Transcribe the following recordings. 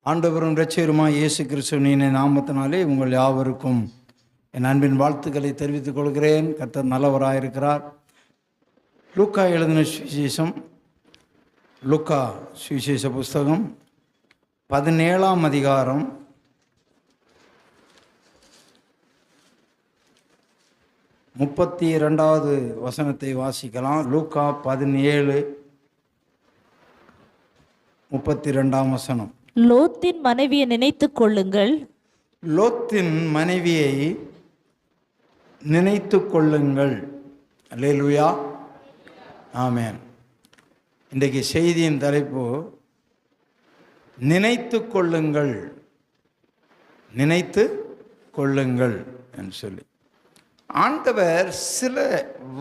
ஆண்டவரும் இரட்சகருமாய் இயேசு கிறிஸ்துவின் நாமத்தினாலே உங்கள் யாவருக்கும் என் அன்பின் வாழ்த்துக்களை தெரிவித்துக் கொள்கிறேன். கர்த்தர் நல்லவராயிருக்கிறார். லூக்கா எழுதின சுவிசேஷம், லூக்கா சுவிசேஷ புஸ்தகம் 17ஆம் அதிகாரம் 32வது வசனத்தை வாசிக்கலாம். லூக்கா 17:32 வசனம். லோத்தின் மனைவியை நினைத்துக் கொள்ளுங்கள். லோத்தின் மனைவியை நினைத்து கொள்ளுங்கள். அல்லேலூயா, ஆமென். இன்றைக்கு செய்தியின் தலைப்பு நினைத்து கொள்ளுங்கள், நினைத்து கொள்ளுங்கள் என்று சொல்லி ஆண்டவர் சில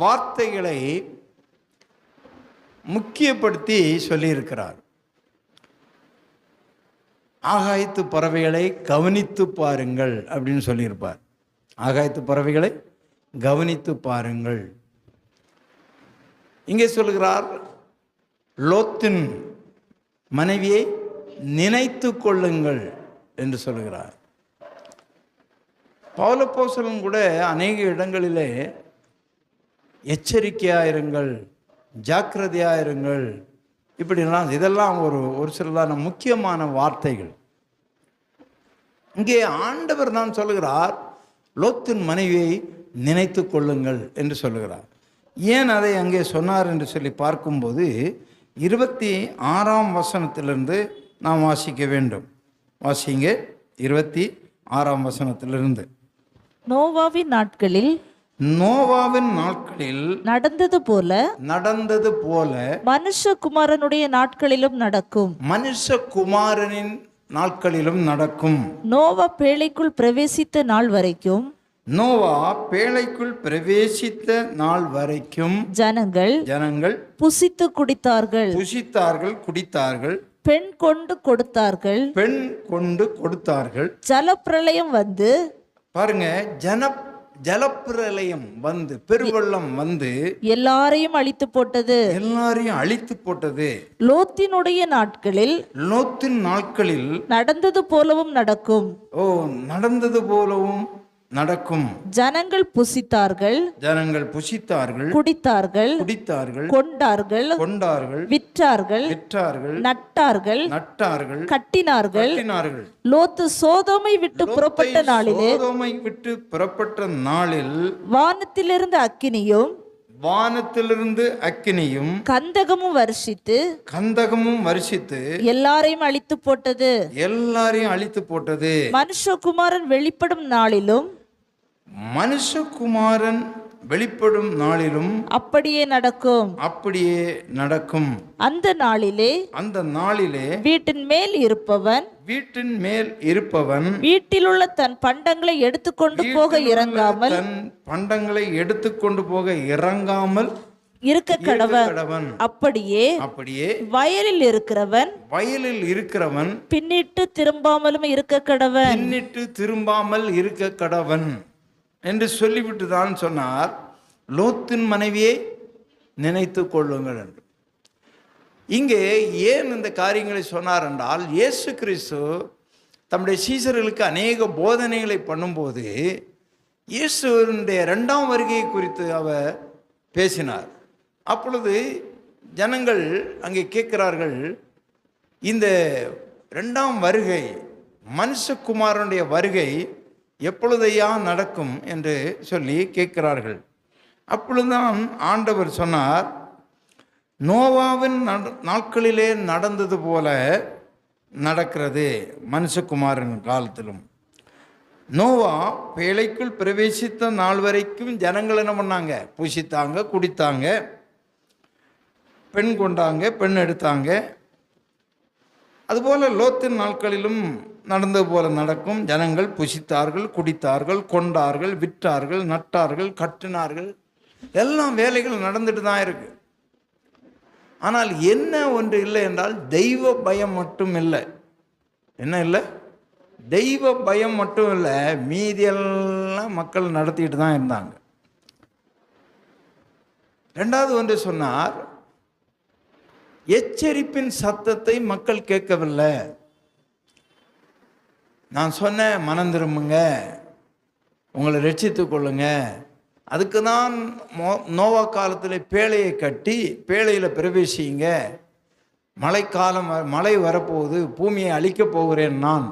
வார்த்தைகளை முக்கியப்படுத்தி சொல்லியிருக்கிறார். ஆகாயத்து பறவைகளை கவனித்து பாருங்கள் அப்படின்னு சொல்லியிருப்பார். ஆகாயத்து பறவைகளை கவனித்து பாருங்கள். இங்கே சொல்கிறார், லோத்தின் மனைவியை நினைத்து கொள்ளுங்கள் என்று சொல்கிறார். பவுலப்போஸ்தலன் கூட அநேக இடங்களிலே எச்சரிக்கையாயிருங்கள், ஜாக்கிரதையாயிருங்கள், இப்படிலாம் இதெல்லாம் ஒரு சிலதான முக்கியமான வார்த்தைகள். இங்கே ஆண்டவர் நான் சொல்லுகிறார், லோத்தின் மனைவியை நினைத்து கொள்ளுங்கள் என்று சொல்லுகிறார். ஏன் அதை அங்கே சொன்னார் என்று சொல்லி பார்க்கும்போது 26ஆம் வசனத்திலிருந்து நாம் வாசிக்க வேண்டும். வாசிங்க 26ஆம் வசனத்திலிருந்து. நோவாவின் நாட்களில் நடந்தது போல மனுஷகுமாரனுடைய நாட்களிலும் நடக்கும். மனுஷகுமாரனின் நாட்களிலும் நடக்கும். நோவா பேழைக்குள் பிரவேசித்த நாள் வரைக்கும், நோவா பேழைக்குள் பிரவேசித்த நாள் வரைக்கும் ஜனங்கள் புசித்து குடித்தார்கள், குடித்தார்கள், பெண் கொண்டு கொடுத்தார்கள். ஜலப்பிரளயம் வந்து, பாருங்க, ஜலப்பிரளயம் வந்து, பெருவெள்ளம் வந்து எல்லாரையும் அழித்து போட்டது. லோத்தினுடைய நாட்களில் நடந்தது போலவும் நடக்கும். ஜனங்கள் புசித்தார்கள், குடித்தார்கள், கொண்டார்கள், விற்றார்கள், நட்டார்கள், கட்டினார்கள். லோத்து சோதோமை விட்டு புறப்பட்ட நாளில் வானத்திலிருந்து அக்கினியும் கந்தகமும் வருஷித்து எல்லாரையும் அழித்து போட்டது. மனுஷகுமாரன் வெளிப்படும் நாளிலும் அப்படியே நடக்கும். அந்த நாளிலே வீட்டின் மேல் இருப்பவன் வீட்டில் உள்ள தன் பண்டங்களை எடுத்துக்கொண்டு போக இறங்காமல் இருக்க கடவன். அப்படியே வயலில் இருக்கிறவன் பின்னிட்டு திரும்பாமல் இருக்க கடவன் என்று சொல்லிவிட்டு தான் சொன்னார், லோத்தின் மனைவியை நினைத்து கொள்ளுங்கள் என்று. இங்கே ஏன் இந்த காரியங்களை சொன்னார் என்றால், இயேசு கிறிஸ்து தம்முடைய சீசர்களுக்கு அநேக போதனைகளை பண்ணும்போது இயேசுவினுடைய 2ஆம் வருகை குறித்து அவர் பேசினார். அப்பொழுது ஜனங்கள் அங்கே கேட்கிறார்கள், இந்த 2ஆம் வருகை, மனுஷகுமாரனுடைய வருகை எப்பொழுதையா நடக்கும் என்று சொல்லி கேட்கிறார்கள். அப்பொழுதுதான் ஆண்டவர் சொன்னார், நோவாவின் நாட்களிலே நடந்தது போல நடக்கிறது மனுஷகுமாரன் காலத்திலும். நோவா பேழைக்குள் பிரவேசித்த நாள் வரைக்கும் ஜனங்கள் என்ன பண்ணாங்க? புசித்தாங்க, குடித்தாங்க, பெண் கொண்டாங்க, பெண் எடுத்தாங்க. அதுபோல் லோத்தின் நாட்களிலும் நடந்தது போல நடக்கும். ஜனங்கள் புசித்தார்கள், குடித்தார்கள், கொண்டார்கள், விற்றார்கள், நட்டார்கள், கட்டினார்கள். எல்லாம் வேலைகள் நடந்துட்டு தான் இருக்கு. ஆனால் என்ன ஒன்று இல்லை என்றால், தெய்வ பயம் மட்டும் இல்லை. என்ன இல்லை? தெய்வ பயம் மட்டும் இல்லை, மீதியெல்லாம் மக்கள் நடத்திட்டு தான் இருந்தாங்க. 2வது ஒன்று சொன்னார், எச்சரிப்பின் சத்தத்தை மக்கள் கேட்கவில்லை. நான் சொன்னேன், மனம் திரும்புங்க, உங்களை ரட்சித்து கொள்ளுங்க. அதுக்கு தான் நோவா காலத்தில் பேழையை கட்டி பேழையில் பிரவேசிங்க, மழைக்காலம் மழை வரப்போகுது, பூமியை அழிக்கப் போகிறேன் நான்,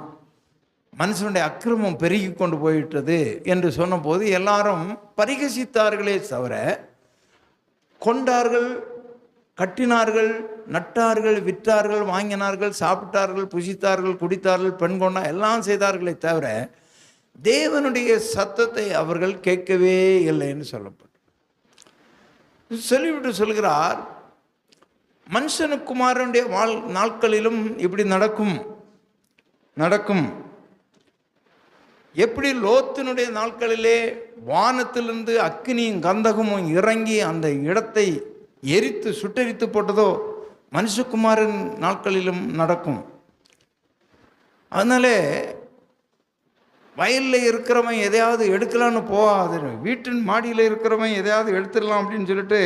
மனுஷனுடைய அக்கிரமம் பெருகி கொண்டு போயிட்டது என்று சொன்னபோது எல்லாரும் பரிகசித்தார்களே தவிர, கொண்டார்கள், கட்டினார்கள், நட்டார்கள், விற்றார்கள், வாங்கினார்கள், சாப்பிட்டார்கள், புசித்தார்கள், குடித்தார்கள், பெண் கொண்டா எல்லாம் செய்தார்களே தவிர தேவனுடைய சத்தத்தை அவர்கள் கேட்கவே இல்லை என்று சொல்லப்பட்டு சொல்லிவிட்டு சொல்கிறார், மனுஷனுக்குமாரனுடைய நாட்களிலும் இப்படி நடக்கும். எப்படி லோத்தினுடைய நாட்களிலே வானத்திலிருந்து அக்கினியும் கந்தகமும் இறங்கி அந்த இடத்தை எரித்து சுட்டெரித்து போட்டதோ, மனுஷகுமாரன் நாட்களிலும் நடக்கும். அதனால வயலில் இருக்கிறவன் எதையாவது எடுக்கலான்னு போகாது, வீட்டின் மாடியில் இருக்கிறவன் எதையாவது எடுத்துடலாம் அப்படின்னு சொல்லிட்டு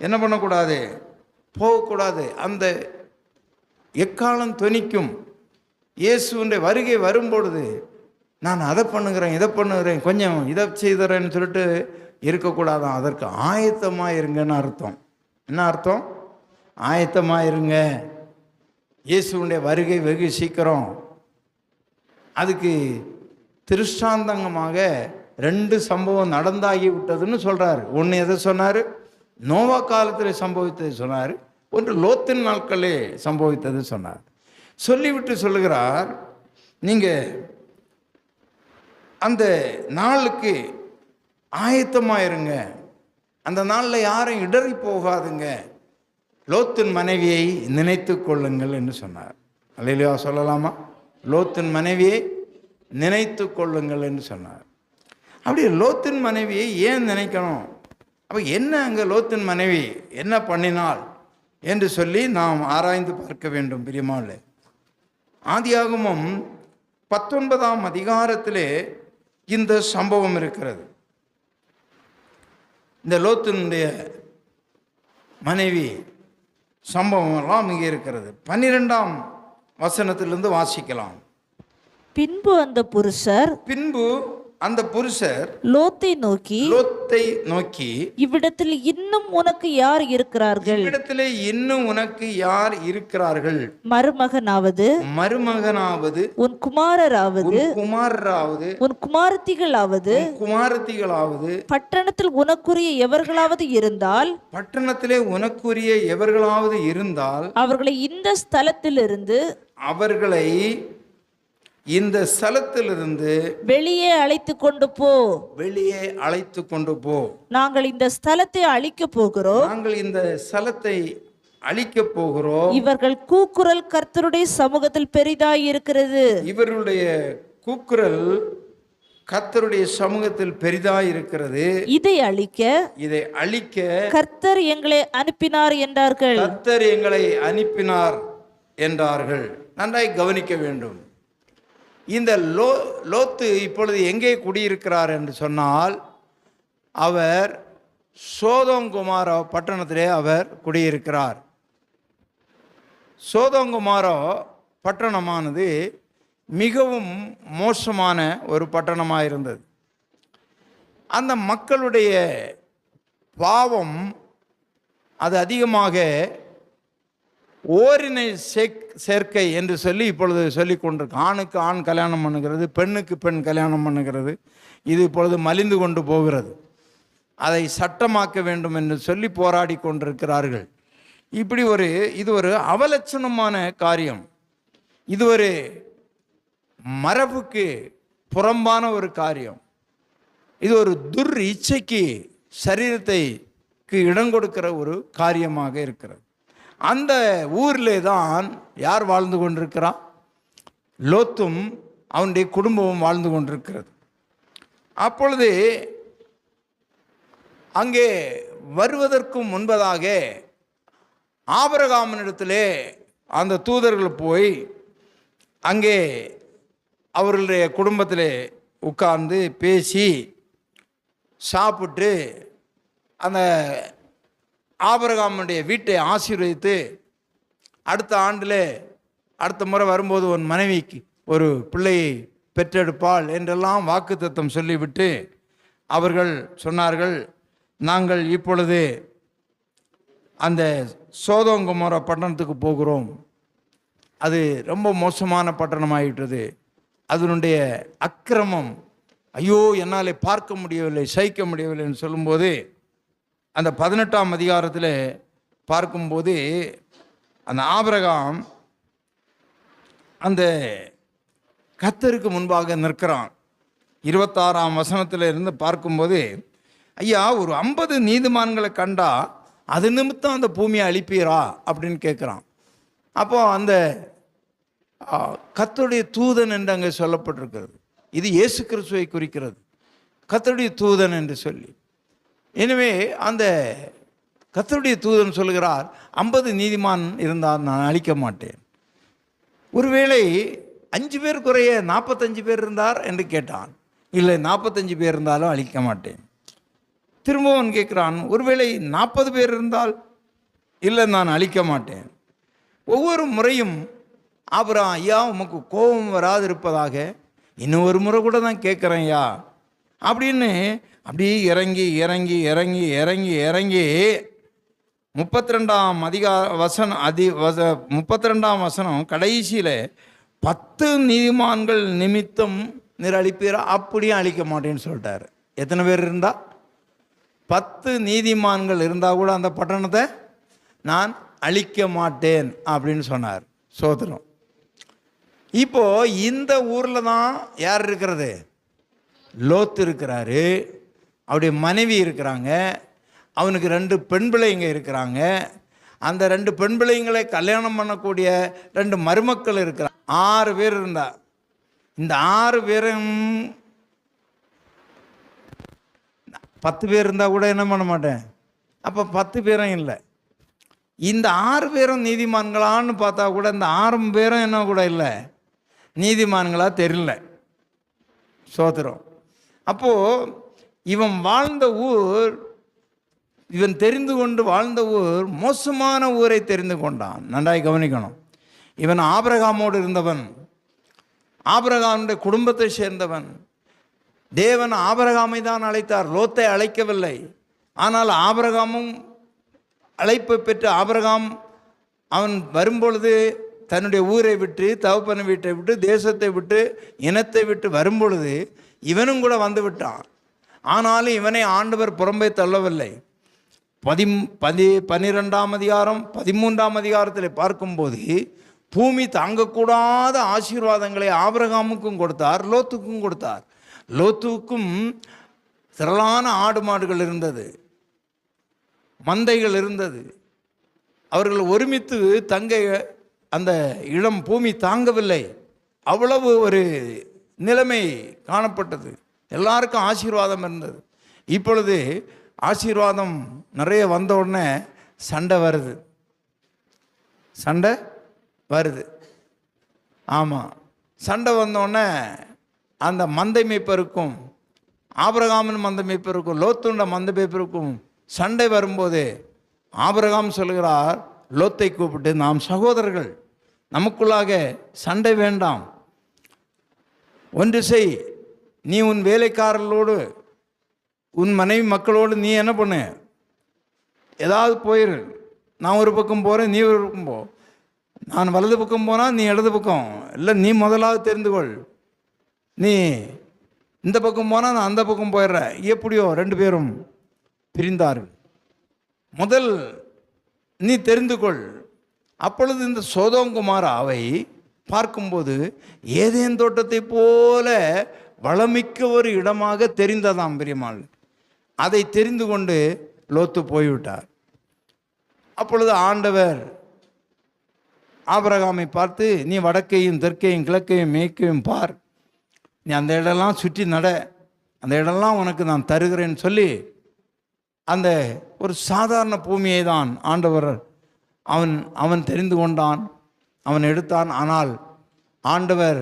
என்ன பண்ணக்கூடாது, போகக்கூடாது. அந்த எக்காலம் தொனிக்கும் இயேசுடைய வருகை வரும்பொழுது நான் அதை பண்ணுகிறேன், இதை பண்ணுகிறேன், கொஞ்சம் இதை செய்துறேன்னு சொல்லிட்டு இருக்கக்கூடாதான். அதற்கு ஆயத்தமாக இருங்கன்னு அர்த்தம். என்ன அர்த்தம்? ஆயத்தமாக இருங்க, இயேசுடைய வருகை வெகு சீக்கிரம். அதுக்கு திருஷ்டாந்தங்கமாக 2 சம்பவம் நடந்தாகி விட்டதுன்னு சொல்கிறார். ஒன்று எதை சொன்னார்? நோவா காலத்தில் சம்பவித்தது சொன்னார். ஒன்று லோத்தின் நாட்களே சம்பவித்தது சொன்னார். சொல்லிவிட்டு சொல்லுகிறார், நீங்கள் அந்த நாளுக்கு ஆயத்தமாக இருங்க, அந்த நாளில் யாரும் இடறி போகாதுங்க, லோத்தின் மனைவியை நினைத்து கொள்ளுங்கள் என்று சொன்னார். அல்லேலூயா சொல்லலாமா? லோத்தின் மனைவியை நினைத்து கொள்ளுங்கள் என்று சொன்னார். அப்படியே லோத்தின் மனைவியை ஏன் நினைக்கணும்? அப்போ என்ன அங்கே லோத்தின் மனைவி என்ன பண்ணினாள் என்று சொல்லி நாம் ஆராய்ந்து பார்க்க வேண்டும். பிரியமானவர்களே, ஆதியாகமம் 19ஆம் அதிகாரத்திலே இந்த சம்பவம் இருக்கிறது. இந்த லோத்தினுடைய மனைவி சம்பவம் எல்லாம் இங்கே இருக்கிறது. 12ஆம் வசனத்திலிருந்து வாசிக்கலாம். பின்பு அந்த புருஷர் லோத்தை நோக்கி இவ்விடத்தில் இன்னும் உனக்கு யார் இருக்கிறார்கள்? இவ்விடத்திலே இன்னும் உனக்கு யார் இருக்கிறார்கள்? மருமகனாவது உன் குமாரராவது உன் குமாரத்திகளாவது பட்டணத்தில் உனக்குரிய எவர்களாவது இருந்தால் அவர்களை இந்த ஸ்தலத்திலிருந்து வெளியே அழைத்து கொண்டு போ. நாங்கள் இந்த ஸ்தலத்தை அழிக்க போகிறோம். இவர்கள் கூக்குரல் கர்த்தருடைய சமூகத்தில் பெரிதாய் இருக்கிறது. இவர்களுடைய கூக்குரல் கர்த்தருடைய சமூகத்தில் பெரிதாய் இருக்கிறது. இதை அழிக்க கர்த்தர் எங்களை அனுப்பினார் என்றார்கள். நன்றாய் கவனிக்க வேண்டும். இந்த லோத்து இப்பொழுது எங்கே குடியிருக்கிறார் என்று சொன்னால், அவர் சோதோம் குமாரா பட்டணத்திலே அவர் குடியிருக்கிறார். சோதோம் குமாரா பட்டணமானது மிகவும் மோசமான ஒரு பட்டணமாக இருந்தது. அந்த மக்களுடைய பாவம் அது அதிகமாக ஓரினை சேர்க்கை என்று சொல்லி இப்பொழுது சொல்லி கொண்டிருக்கு. ஆணுக்கு ஆண் கல்யாணம் பண்ணுகிறது, பெண்ணுக்கு பெண் கல்யாணம் பண்ணுகிறது. இது இப்பொழுது மலிந்து கொண்டு போகிறது. அதை சட்டமாக்க வேண்டும் என்று சொல்லி போராடி கொண்டிருக்கிறார்கள். இப்படி இது ஒரு அவலட்சணமான காரியம். இது ஒரு மரபுக்கு புறம்பான ஒரு காரியம். இது ஒரு துர் இச்சைக்கு சரீரத்தைக்கு இடம் கொடுக்கிற ஒரு காரியமாக இருக்கிறது. அந்த ஊரிலே தான் யார் வாழ்ந்து கொண்டிருக்கிறான்? லோத்தும் அவனுடைய குடும்பமும் வாழ்ந்து கொண்டிருக்கிறது. அப்பொழுது அங்கே வருவதற்கு முன்பதாக ஆபிரகாமினிடத்திலே அந்த தூதர்கள் போய் அங்கே அவர்களுடைய குடும்பத்திலே உட்கார்ந்து பேசி சாப்பிட்டு அந்த ஆபிரகாமுடைய வீட்டை ஆசீர்வதித்து, அடுத்த முறை வரும்போது உன் மனைவிக்கு ஒரு பிள்ளையை பெற்றெடுப்பாள் என்றெல்லாம் வாக்குத்தத்தம் சொல்லிவிட்டு அவர்கள் சொன்னார்கள், நாங்கள் இப்பொழுது அந்த சோதோம் கொமோரா பட்டணத்துக்கு போகிறோம். அது ரொம்ப மோசமான பட்டணமாயிட்டது. அதனுடைய அக்கிரமம், ஐயோ என்னால் பார்க்க முடியவில்லை, சகிக்க முடியவில்லைன்னு சொல்லும்போது அந்த 18ஆம் அதிகாரத்தில் பார்க்கும்போது அந்த ஆபிரகாம் அந்த கர்த்தருக்கு முன்பாக நிற்கிறான். 26ஆம் வசனத்தில் இருந்து பார்க்கும்போது, ஐயா ஒரு 50 நீதிமான்களை கண்டா அது நிமித்தம் அந்த பூமியை அழிப்பீரா அப்படின்னு கேட்குறான். அப்போ அந்த கர்த்தருடைய தூதன் என்று அங்கே சொல்லப்பட்டிருக்கிறது. இது இயேசு கிறிஸ்துவை குறிக்கிறது, கர்த்தருடைய தூதன் என்று சொல்லி. எனவே அந்த கர்த்தருடைய தூதன் சொல்கிறார், 50 நீதிமான் இருந்தால் நான் அழிக்க மாட்டேன். ஒருவேளை 5 பேர் குறைய 45 பேர் இருந்தார் என்று கேட்டான். இல்லை, 45 பேர் இருந்தாலும் அழிக்க மாட்டேன். திரும்பவும் கேட்குறான், ஒருவேளை 40 பேர் இருந்தால், இல்லை நான் அழிக்க மாட்டேன். ஒவ்வொரு முறையும் ஆபிரகாம், ஐயா உமக்கு கோபம் வராது இருப்பதாக இன்னும் ஒரு முறை கூட நான் கேட்குறேன் ஐயா அப்படின்னு அப்படியே இறங்கி இறங்கி இறங்கி இறங்கி இறங்கி 32ஆம் வசனம் 32ஆம் வசனம் கடைசியில் 10 நீதிமான்கள் நிமித்தம் நீர் அழிப்பீரா, அப்படியும் அழிக்க மாட்டேன்னு சொல்லிட்டார். எத்தனை பேர் இருந்தால்? 10 நீதிமான்கள் இருந்தால் கூட அந்த பட்டணத்தை நான் அழிக்க மாட்டேன் அப்படின்னு சொன்னார். சோதரம். இப்போ இந்த ஊரில் தான் யார் இருக்கிறது? லோத்து இருக்கிறாரு, அவருடைய மனைவி இருக்கிறாங்க, அவனுக்கு 2 பெண் பிள்ளைங்க இருக்கிறாங்க. அந்த 2 பெண் பிள்ளைங்களை கல்யாணம் பண்ணக்கூடிய 2 மருமக்கள் இருக்கிறாங்க. 6 பேர் இருந்தா. இந்த 6 பேரும் 10 பேர் இருந்தால் கூட என்ன பண்ண மாட்டேன். அப்போ 10 பேரும் இல்லை. இந்த 6 பேரும் நீதிமான்களான்னு பார்த்தா கூட இந்த 6 பேரும் என்ன கூட இல்லை, நீதிமான்களாக தெரியல. சோத்திரம். அப்போது இவன் வாழ்ந்த ஊர், இவன் தெரிந்து கொண்டு வாழ்ந்த ஊர் மோசமான ஊரை தெரிந்து கொண்டான். நன்றாய் கவனிக்கணும். இவன் ஆபிரகாமோடு இருந்தவன், ஆபிரகாமுடைய குடும்பத்தை சேர்ந்தவன். தேவன் ஆபிரகாமை தான் அழைத்தார், லோத்தை அழைக்கவில்லை. ஆனால் ஆபிரகாமும் அழைப்பை பெற்று ஆபிரகாம் அவன் வரும்பொழுது தன்னுடைய ஊரை விட்டு, தகப்பனை வீட்டை விட்டு, தேசத்தை விட்டு, இனத்தை விட்டு வரும்பொழுது இவனும் கூட வந்து விட்டான். ஆனாலும் இவனை ஆண்டவர் புறம்பே தள்ளவில்லை. 12ஆம் அதிகாரம் 13ஆம் அதிகாரத்தில் பார்க்கும்போது பூமி தாங்கக்கூடாத ஆசீர்வாதங்களை ஆபிரகாமுக்கும் கொடுத்தார், லோத்துக்கும் கொடுத்தார். லோத்துக்கும் திரளான ஆடு மாடுகள் இருந்தது, மந்தைகள் இருந்தது. அவர்கள் ஒருமித்து தங்க அந்த இடம் பூமி தாங்கவில்லை. அவ்வளவு ஒரு நிலைமை காணப்பட்டது. எல்லாருக்கும் ஆசீர்வாதம் இருந்தது. இப்பொழுது ஆசீர்வாதம் நிறைய வந்த உடனே சண்டை வருது, சண்டை வருது. ஆமாம், சண்டை வந்தோடனே அந்த மந்தை மேய்ப்பருக்கும் ஆபிரகாமின் மந்தை மேய்ப்பருக்கும் லோத்துண்ட மந்தை மேய்ப்பருக்கும் சண்டை வரும்போது ஆபிரகாம் சொல்கிறார், லோத்தை கூப்பிட்டு, நாம் சகோதரர்கள், நமக்குள்ளாக சண்டை வேண்டாம், ஒன்று செய், நீ உன் வேலைக்காரர்களோடு உன் மனைவி மக்களோடு நீ என்ன பண்ணு, ஏதாவது போயிரு, நான் ஒரு பக்கம் போகிறேன், நீ ஒரு பக்கம் போ, நான் வலது பக்கம் போனால் நீ இடது பக்கம், இல்லை நீ முதலாவது தெரிந்து கொள், நீ இந்த பக்கம் போனால் நான் அந்த பக்கம் போயிடுறேன். எப்படியோ 2 பேரும் பிரிந்தார்கள். முதல் நீ தெரிந்து கொள். அப்பொழுது இந்த சோதோம் கொமோராவை பார்க்கும்போது ஏதேன் தோட்டத்தை போல வளமிக்க ஒரு இடமாக தெரிந்ததாம் பெரியமாள். அதை தெரிந்து கொண்டு லோத்து போய்விட்டார். அப்பொழுது ஆண்டவர் ஆபிரகாமை பார்த்து, நீ வடக்கையும் தெற்கையும் கிழக்கையும் மேற்கையும் பார், நீ அந்த இடம்லாம் சுற்றி நட, அந்த இடம்லாம் உனக்கு நான் தருகிறேன்னு சொல்லி அந்த ஒரு சாதாரண பூமியை தான் ஆண்டவர் அவன் தெரிந்து கொண்டான், அவன் எடுத்தான். ஆனால் ஆண்டவர்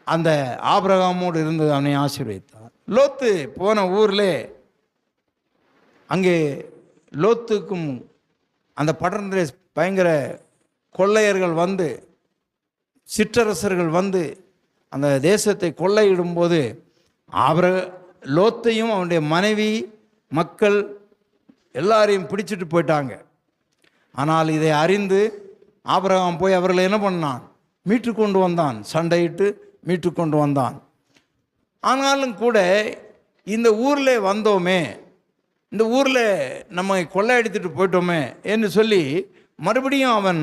அந்த ஆபிரகாமோடு இருந்து அவனை ஆசீர்வதித்தார். லோத்து போன ஊரில் அங்கே லோத்துக்கும் அந்த பட்டணத்தில் பயங்கர கொள்ளையர்கள் வந்து, சிற்றரசர்கள் வந்து அந்த தேசத்தை கொள்ளையிடும்போது லோத்தையும் அவனுடைய மனைவி மக்கள் எல்லாரையும் பிடிச்சிட்டு போயிட்டாங்க. ஆனால் இதை அறிந்து ஆபிரகாம் போய் அவர்களை என்ன பண்ணான்? மீட்டு கொண்டு வந்தான், சண்டையிட்டு மீட்டு கொண்டு வந்தான். ஆனாலும் கூட இந்த ஊரில் வந்தோமே, இந்த ஊரில் நம்ம கொள்ளையடித்துட்டு போயிட்டோமே என்று சொல்லி மறுபடியும் அவன்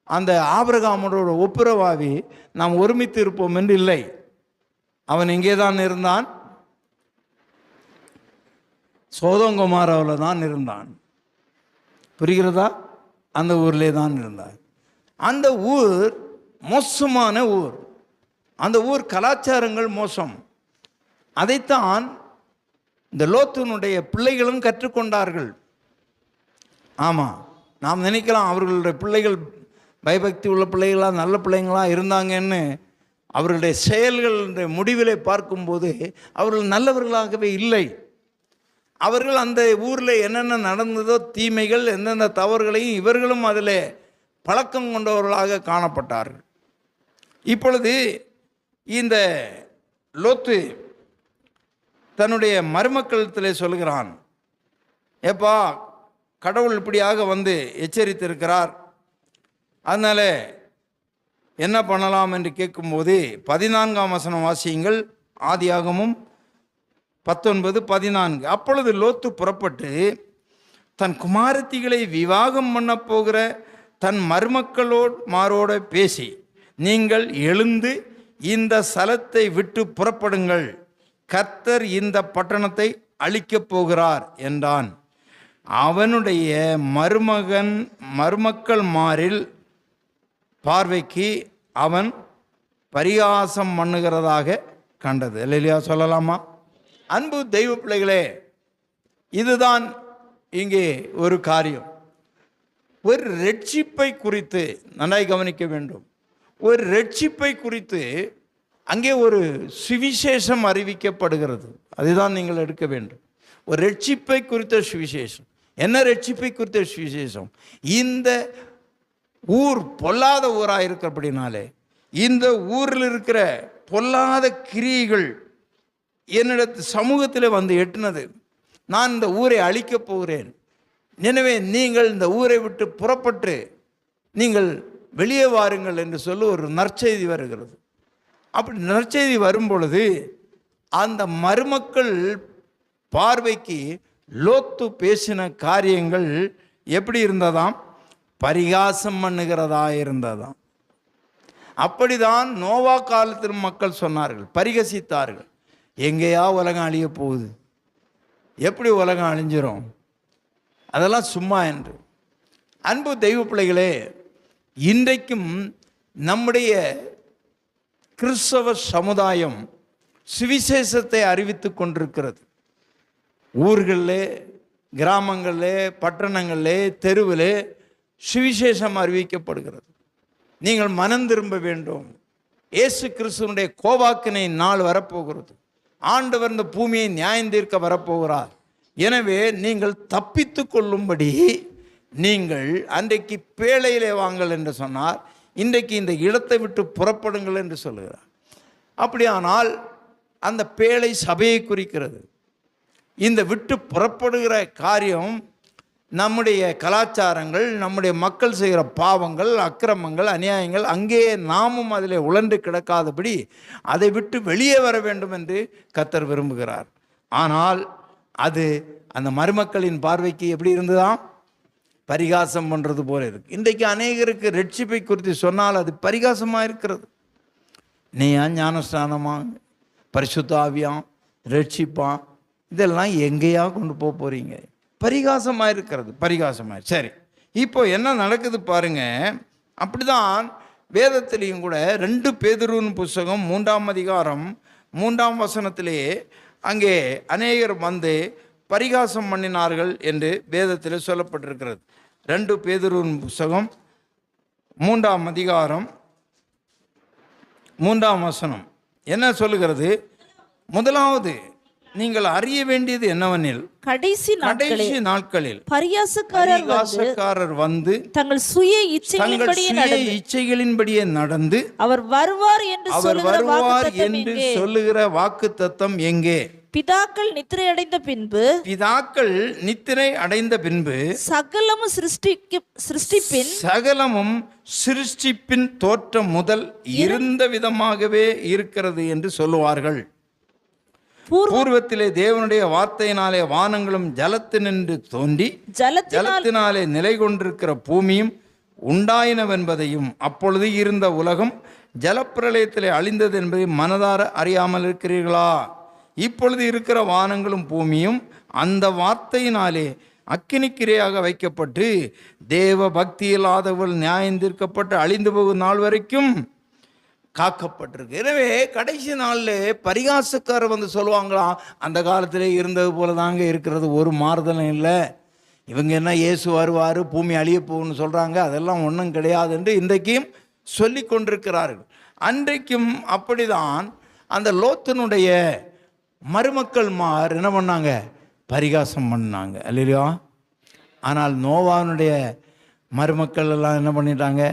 அந்த ஆபிரகாமோட ஒப்புரவாவி நாம் ஒருமித்து இருப்போம் என்று இல்லை. அவன் எங்கே தான் இருந்தான்? சோதோம் கொமோராவில் தான் இருந்தான். புரிகிறதா? அந்த ஊரிலே தான் இருந்தார். அந்த ஊர் மோசமான ஊர். அந்த ஊர் கலாச்சாரங்கள் மோசம். அதைத்தான் இந்த லோத்தினுடைய பிள்ளைகளும் கற்றுக்கொண்டார்கள். ஆமாம், நாம் நினைக்கலாம் அவர்களுடைய பிள்ளைகள் பயபக்தி உள்ள பிள்ளைகளாக நல்ல பிள்ளைங்களாக இருந்தாங்கன்னு. அவர்களுடைய செயல்களுடைய முடிவிலை பார்க்கும்போது அவர்கள் நல்லவர்களாகவே இல்லை. அவர்கள் அந்த ஊரில் என்னென்ன நடந்ததோ தீமைகள், எந்தெந்த தவறுகளையும் இவர்களும் அதில் பழக்கம் கொண்டவர்களாக காணப்பட்டார்கள். இப்பொழுது இந்த லோத்து தன்னுடைய மருமக்களிடத்தில் சொல்கிறான், ஏப்பா கடவுள் இப்படியாக வந்து எச்சரித்திருக்கிறார், அதனால் என்ன பண்ணலாம் என்று கேட்கும்போது 14ஆம் வசனம் வாசியுங்கள். ஆதியாகமும் 19:14. அப்பொழுது லோத்து புறப்பட்டு தன் குமாரத்திகளை விவாகம் பண்ண போகிற தன் மாரோட பேசி, நீங்கள் எழுந்து இந்த ஸ்தலத்தை விட்டு புறப்படுங்கள், கர்த்தர் இந்த பட்டணத்தை அழிக்கப் போகிறார் என்றான். அவனுடைய மருமக்கள் மாரில் பார்வைக்கு அவன் பரிகாசம் பண்ணுகிறதாக கண்டது. இல்லையா? சொல்லலாமா? அன்பு தெய்வ பிள்ளைகளே, இதுதான் இங்கே ஒரு காரியம். ஒரு ரட்சிப்பை குறித்து நன்றாய் கவனிக்க வேண்டும். ஒரு ரட்சிப்பை குறித்து அங்கே ஒரு சுவிசேஷம் அறிவிக்கப்படுகிறது. அதுதான் நீங்கள் எடுக்க வேண்டும். ஒரு ரட்சிப்பை குறித்த சுவிசேஷம். என்ன ரட்சிப்பை குறித்த சுவிசேஷம்? இந்த ஊர் பொல்லாத ஊராக இருக்கிறபடினாலே இந்த ஊரில் இருக்கிற பொல்லாத கிரியைகள் என்னிடத்து சமூகத்தில் வந்து எட்டினது. நான் இந்த ஊரை அழிக்கப் போகிறேன். எனவே நீங்கள் இந்த ஊரை விட்டு புறப்பட்டு நீங்கள் வெளியே வாருங்கள் என்று சொல்லி ஒரு நற்செய்தி வருகிறது. அப்படி நற்செய்தி வரும் பொழுது அந்த மருமக்கள் பார்வைக்கு லோத்து பேசின காரியங்கள் எப்படி இருந்ததாம்? பரிகாசம் பண்ணுகிறதா இருந்ததாம். அப்படிதான் நோவா காலத்தில் மக்கள் சொன்னார்கள், பரிகசித்தார்கள். எங்கேயா உலகம் அழிய போகுது, எப்படி உலகம் அழிஞ்சிரும், அதெல்லாம் சும்மா என்று. அன்பு தெய்வ பிள்ளைகளே, இன்றைக்கும் நம்முடைய கிறிஸ்தவ சமுதாயம் சுவிசேஷத்தை அறிவித்து கொண்டிருக்கிறது. ஊர்களிலே, கிராமங்களிலே, பட்டணங்களிலே, தெருவிலே சுவிசேஷம் அறிவிக்கப்படுகிறது. நீங்கள் மனம் திரும்ப வேண்டும். இயேசு கிறிஸ்துவனுடைய கோபாக்கினை நாள் வரப்போகிறது. ஆண்டவர் இந்த பூமியை நியாயம் தீர்க்க வரப்போகிறார். எனவே நீங்கள் தப்பித்து கொள்ளும்படி நீங்கள் அன்றைக்கு பேழையிலே வாங்கள் என்று சொன்னார். இன்றைக்கு இந்த இடத்தை விட்டு புறப்படுங்கள் என்று சொல்லுகிறார். அப்படியானால் அந்த பேழை சபையை குறிக்கிறது. இந்த விட்டு புறப்படுகிற காரியம் நம்முடைய கலாச்சாரங்கள், நம்முடைய மக்கள் செய்கிற பாவங்கள், அக்கிரமங்கள், அநியாயங்கள், அங்கே நாமும் அதில் உழன்று கிடக்காதபடி அதை விட்டு வெளியே வர வேண்டும் என்று கர்த்தர் விரும்புகிறார். ஆனால் அது அந்த மருமக்களின் பார்வைக்கு எப்படி இருந்ததாம்? பரிகாசம் பண்ணுறது போல இருக்கு. இன்றைக்கு அநேகருக்கு ரட்சிப்பை குறித்து சொன்னால் அது பரிகாசமாக இருக்கிறது. நீயா ஞானஸ்நானமாக, பரிசுத்த ஆவியாம், ரட்சிப்பான், இதெல்லாம் எங்கேயா கொண்டு போக போகிறீங்க? பரிகாசமாக இருக்கிறது, பரிகாசமாக. சரி, இப்போ என்ன நடக்குது பாருங்க. அப்படிதான் வேதத்திலையும் கூட 2 பேதுருவின் புஸ்தகம் 3ஆம் அதிகாரம் 3ஆம் வசனத்திலே அங்கே அநேகர் வந்து பரிகாசம் பண்ணினார்கள் என்று வேதத்தில் சொல்லப்பட்டிருக்கிறது. 2 பேதுருவின் புஸ்தகம் 3ஆம் அதிகாரம் 3ஆம் வசனம் என்ன சொல்லுகிறது? முதலாவது நீங்கள் அறிய வேண்டியது என்னவெனில் கடைசி நாட்களில் பரியாசக்காரர் வந்து தங்கள் சுய இச்சைகளின்படியே நடந்து அவர் வருவார் என்று சொல்லுகிற வாக்குத்தத்தம் எங்கே? பிதாக்கள் நித்திரை அடைந்த பின்பு சகலமும் சிருஷ்டிப்பின் தோற்றம் முதல் இருந்த விதமாகவே இருக்கிறது என்று சொல்லுவார்கள். பூர்வத்திலே தேவனுடைய வார்த்தையினாலே வானங்களும் ஜலத்தினின்று தோன்றி ஜலத்தினாலே நிலை கொண்டிருக்கிற பூமியும் உண்டாயினவென்பதையும் அப்பொழுது இருந்த உலகம் ஜலப்பிரளயத்திலே அழிந்தது என்பதை மனதார அறியாமல் இருக்கிறீர்களா? இப்பொழுது இருக்கிற வானங்களும் பூமியும் அந்த வார்த்தையினாலே அக்கினிக்கிரையாக வைக்கப்பட்டு தேவ பக்தி இல்லாதவர்கள் நியாயந்தீர்க்கப்பட்டு அழிந்து போகும் நாள் வரைக்கும் காக்கப்பட்டிருக்கு. எனவே கடைசி நாளில் பரிகாசக்காரர் வந்து சொல்லுவாங்களாம், அந்த காலத்திலே இருந்தது போல தாங்க இருக்கிறது, ஒரு மாறுதலும் இல்லை. இவங்க என்ன இயேசு வருவார் பூமி அழிய போகும்னு சொல்கிறாங்க, அதெல்லாம் ஒன்றும் கிடையாது என்று இன்றைக்கும் சொல்லி கொண்டிருக்கிறார்கள். அன்றைக்கும் அப்படிதான் அந்த லோத்தினுடைய மருமக்கள்மார் என்ன பண்ணாங்க? பரிகாசம் பண்ணாங்க, இல்லையா? ஆனால் நோவானுடைய மருமக்கள் எல்லாம் என்ன பண்ணிட்டாங்க?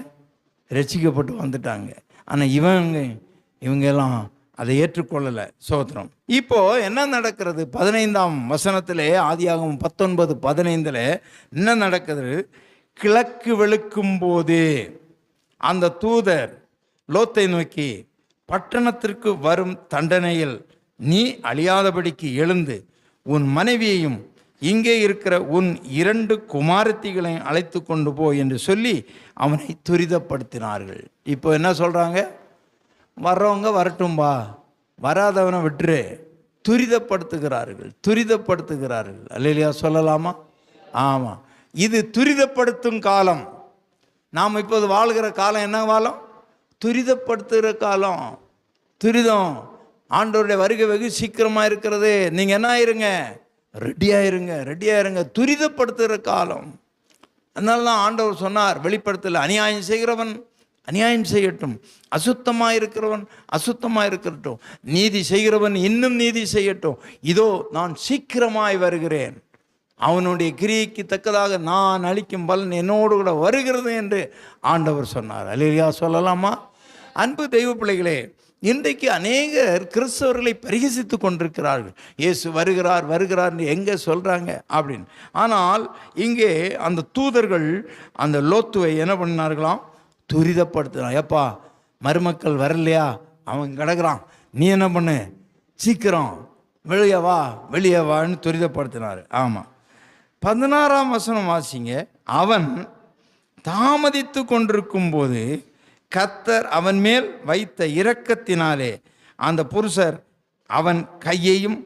ரட்சிக்கப்பட்டு வந்துட்டாங்க. ஆனால் இவங்க எல்லாம் அதை ஏற்றுக்கொள்ளலை. சோத்திரம். இப்போ என்ன நடக்கிறது? 15ஆம் வசனத்திலே, ஆதியாகமம் 19:15 என்ன நடக்குது? கிழக்கு வெளுக்கும் போது அந்த தூதர் லோத்தை நோக்கி, பட்டணத்திற்கு வரும் தண்டனையில் நீ அழியாதபடிக்கு எழுந்து உன் மனைவியையும் இங்கே இருக்கிற உன் 2 குமாரத்திகளையும் அழைத்து கொண்டு போ என்று சொல்லி அவனை துரிதப்படுத்தினார்கள். இப்போ என்ன சொல்கிறாங்க? வர்றவங்க வரட்டும்பா, வராதவனை விட்டுரு. துரிதப்படுத்துகிறார்கள். அல்லையா சொல்லலாமா? ஆமாம், இது துரிதப்படுத்தும் காலம். நாம் இப்போது வாழ்கிற காலம் என்ன காலம்? துரிதப்படுத்துகிற காலம். துரிதம். ஆண்டவருடைய வருகை வெகு சீக்கிரமாக இருக்கிறது. நீங்கள் என்ன ஆயிருங்க? ரெடியாயிருங்க. துரிதப்படுத்துகிற காலம். அதனால தான் ஆண்டவர் சொன்னார் வெளிப்படுத்தல, அநியாயம் செய்கிறவன் அநியாயம் செய்யட்டும், அசுத்தமாக இருக்கிறவன் அசுத்தமாக இருக்கட்டும், நீதி செய்கிறவன் இன்னும் நீதி செய்யட்டும், இதோ நான் சீக்கிரமாய் வருகிறேன், அவனுடைய கிரியைக்கு தக்கதாக நான் அளிக்கும் பலன் என்னோடு கூட வருகிறது என்று ஆண்டவர் சொன்னார். அல்லேலூயா சொல்லலாமா? அன்பு தெய்வ பிள்ளைகளே, இன்றைக்கு அநேகர் கிறிஸ்தவர்களை பரிகசித்து கொண்டிருக்கிறார்கள். இயேசு வருகிறார்னு எங்கே சொல்கிறாங்க அப்படின்னு. ஆனால் இங்கே அந்த தூதர்கள் அந்த லோத்துவை என்ன பண்ணினார்களாம்? துரிதப்படுத்தினான். ஏப்பா, மருமக்கள் வரலையா? அவன் கிடக்குறான், நீ என்ன பண்ணு, சீக்கிரம் வெளியே வான்னு துரிதப்படுத்தினார். ஆமாம். 16ஆம் வசனம் வாசிங்க. அவன் தாமதித்து கொண்டிருக்கும் போது கர்த்தர் அவன் மேல் வைத்த இரக்கத்தினாலே அந்த புருஷர் அவன் கையையும்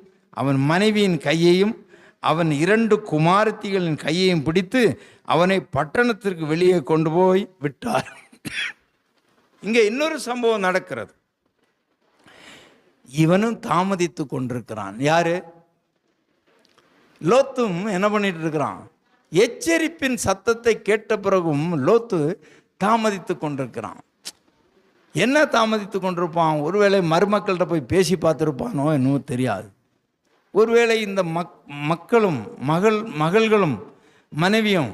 அவன் மனைவியின் கையையும் அவன் 2 குமாரத்திகளின் கையையும் பிடித்து அவனை பட்டணத்திற்கு வெளியே கொண்டு போய் விட்டார். இங்கே இன்னொரு சம்பவம் நடக்கிறது. இவனும் தாமதித்து கொண்டிருக்கிறான். யாரு? லோத்தும் என்ன பண்ணிட்டு இருக்கிறான்? எச்சரிப்பின் சத்தத்தை கேட்ட பிறகும் லோத்து தாமதித்து கொண்டிருக்கிறான். என்ன தாமதித்து கொண்டிருப்பான்? ஒருவேளை மருமக்கள்கிட்ட போய் பேசி பார்த்துருப்பானோ என்னவோ தெரியாது. ஒருவேளை இந்த மக்களும் மகள்களும் மனைவியும்,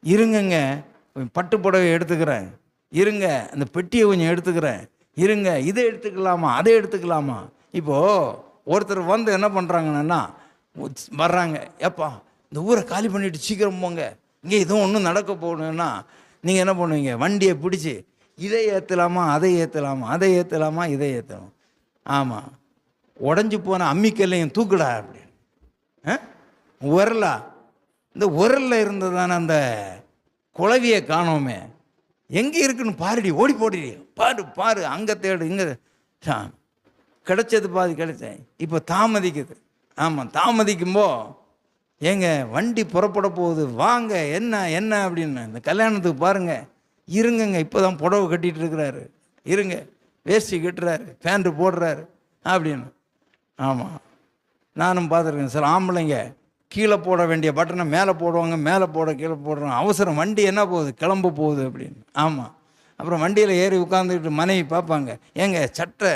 இருங்கங்க, பட்டு புடவை எடுத்துக்கிறேன், இருங்க அந்த பெட்டியை கொஞ்சம் எடுத்துக்கிறேன், இருங்க இதை எடுத்துக்கலாமா அதை எடுத்துக்கலாமா. இப்போது ஒருத்தர் வந்து என்ன பண்ணுறாங்கன்னா வர்றாங்க, ஏப்பா இந்த ஊரை காலி பண்ணிவிட்டு சீக்கிரம் போங்க, இங்கே எதுவும் ஒன்றும் நடக்க போகணுன்னா நீங்கள் என்ன பண்ணுவீங்க? வண்டியை பிடிச்சி இதை ஏற்றலாமா அதை ஏற்றலாமா இதை ஏற்றலாம். ஆமாம், உடஞ்சி போன அம்மிக்கல்லையும் தூக்குடா அப்படின்னு. உரலா? இந்த உரலில் இருந்ததான அந்த குழவியை காணோமே, எங்கே இருக்குன்னு பாருடி, ஓடி போடுடி, பாரு அங்கே தேடு இங்கே. கிடைச்சது பாதி கிடைச்சேன், இப்போ தாமதிக்குது. ஆமாம், தாமதிக்கும்போ ஏங்க வண்டி புறப்பட போகுது, வாங்க என்ன அப்படின்னு. இந்த கல்யாணத்துக்கு பாருங்கள், இருங்கங்க இப்போ தான் புடவை கட்டிகிட்டு இருக்கிறாரு, இருங்க வேஷ்டி கட்டுறாரு, பேண்ட்டு போடுறாரு அப்படின்னு. ஆமாம், நானும் பார்த்துருக்கேன். சில ஆம்பளைங்க கீழே போட வேண்டிய பட்டனை மேலே போடுவாங்க, மேலே போட கீழே போடுறாங்க. அவசரம், வண்டி என்ன போகுது, கிளம்ப போகுது அப்படின்னு. ஆமாம், அப்புறம் வண்டியில் ஏறி உட்காந்துக்கிட்டு மனைவி பார்ப்பாங்க, ஏங்க சட்டை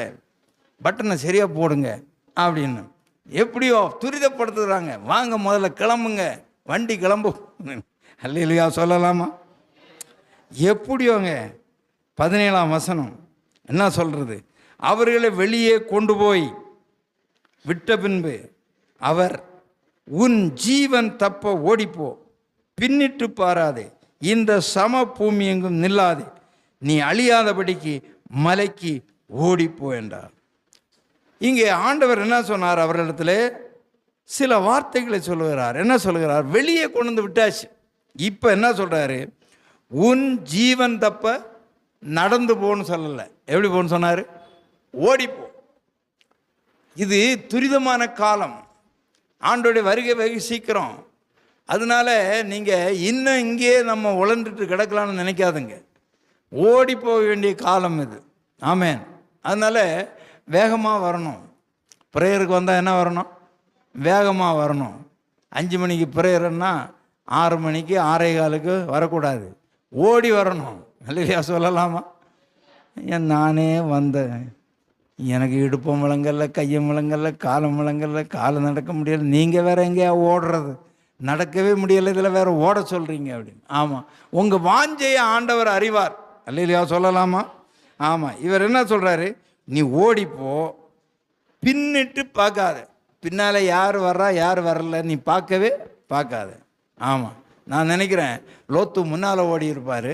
பட்டனை சரியாக போடுங்க அப்படின்னு. எப்படியோ துரிதப்படுத்துகிறாங்க, வாங்க முதல்ல கிளம்புங்க, வண்டி கிளம்பும். அல்லேலூயா சொல்லலாமா? எப்படியோங்க 17ஆம் வசனம் என்ன சொல்கிறது? அவர்களை வெளியே கொண்டு போய் விட்ட பின்பு அவர், உன் ஜீவன் தப்ப ஓடிப்போ, பின்னிட்டு பாராதே, இந்த சம பூமி எங்கும் நில்லாதே, நீ அழியாதபடிக்கு மலைக்கு ஓடிப்போ என்றார். இங்கே ஆண்டவர் என்ன சொன்னார்? அவர்களிடத்தில் சில வார்த்தைகளை சொல்லுகிறார். என்ன சொல்லுகிறார்? வெளியே கொண்டு வந்து விட்டாச்சு. இப்போ என்ன சொல்கிறாரு? உன் ஜீவன் தப்ப நடந்து போன்னு சொல்லலை. எப்படி போன்னு சொன்னார்? ஓடிப்போ. இது துரிதமான காலம், ஆண்டோடைய வருகை வெகு சீக்கிரம். அதனால நீங்கள் இன்னும் இங்கே நம்ம உழண்டுட்டு கிடக்கலான்னு நினைக்காதுங்க. ஓடி போக வேண்டிய காலம் இது. ஆமேன். அதனால் வேகமாக வரணும். ப்ரேயருக்கு வந்தால் என்ன வரணும்? வேகமாக வரணும். 5 மணிக்கு ப்ரேயர்னா 6 மணிக்கு 6:15 வரக்கூடாது, ஓடி வரணும். இல்லையா சொல்லலாமா? ஏன் நானே வந்தேன், எனக்கு இடுப்பம் விளங்கல்ல, கையம் விளங்கல்ல, காலம் விளங்கல்ல, காலம் நடக்க முடியல, நீங்கள் வேறு எங்கேயா ஓடுறது, நடக்கவே முடியலை, இதில் வேறு ஓட சொல்கிறீங்க அப்படின்னு. ஆமாம், உங்கள் வாஞ்சையை ஆண்டவர் அறிவார். இல்லையா சொல்லலாமா? ஆமாம். இவர் என்ன சொல்கிறாரு? நீ ஓடிப்போ, பின்னிட்டு பார்க்காத, பின்னால் யார் வர்றா யார் வரல நீ பார்க்கவே பார்க்காத. ஆமாம், நான் நினைக்கிறேன் லோத்து முன்னால் ஓடி இருப்பார்.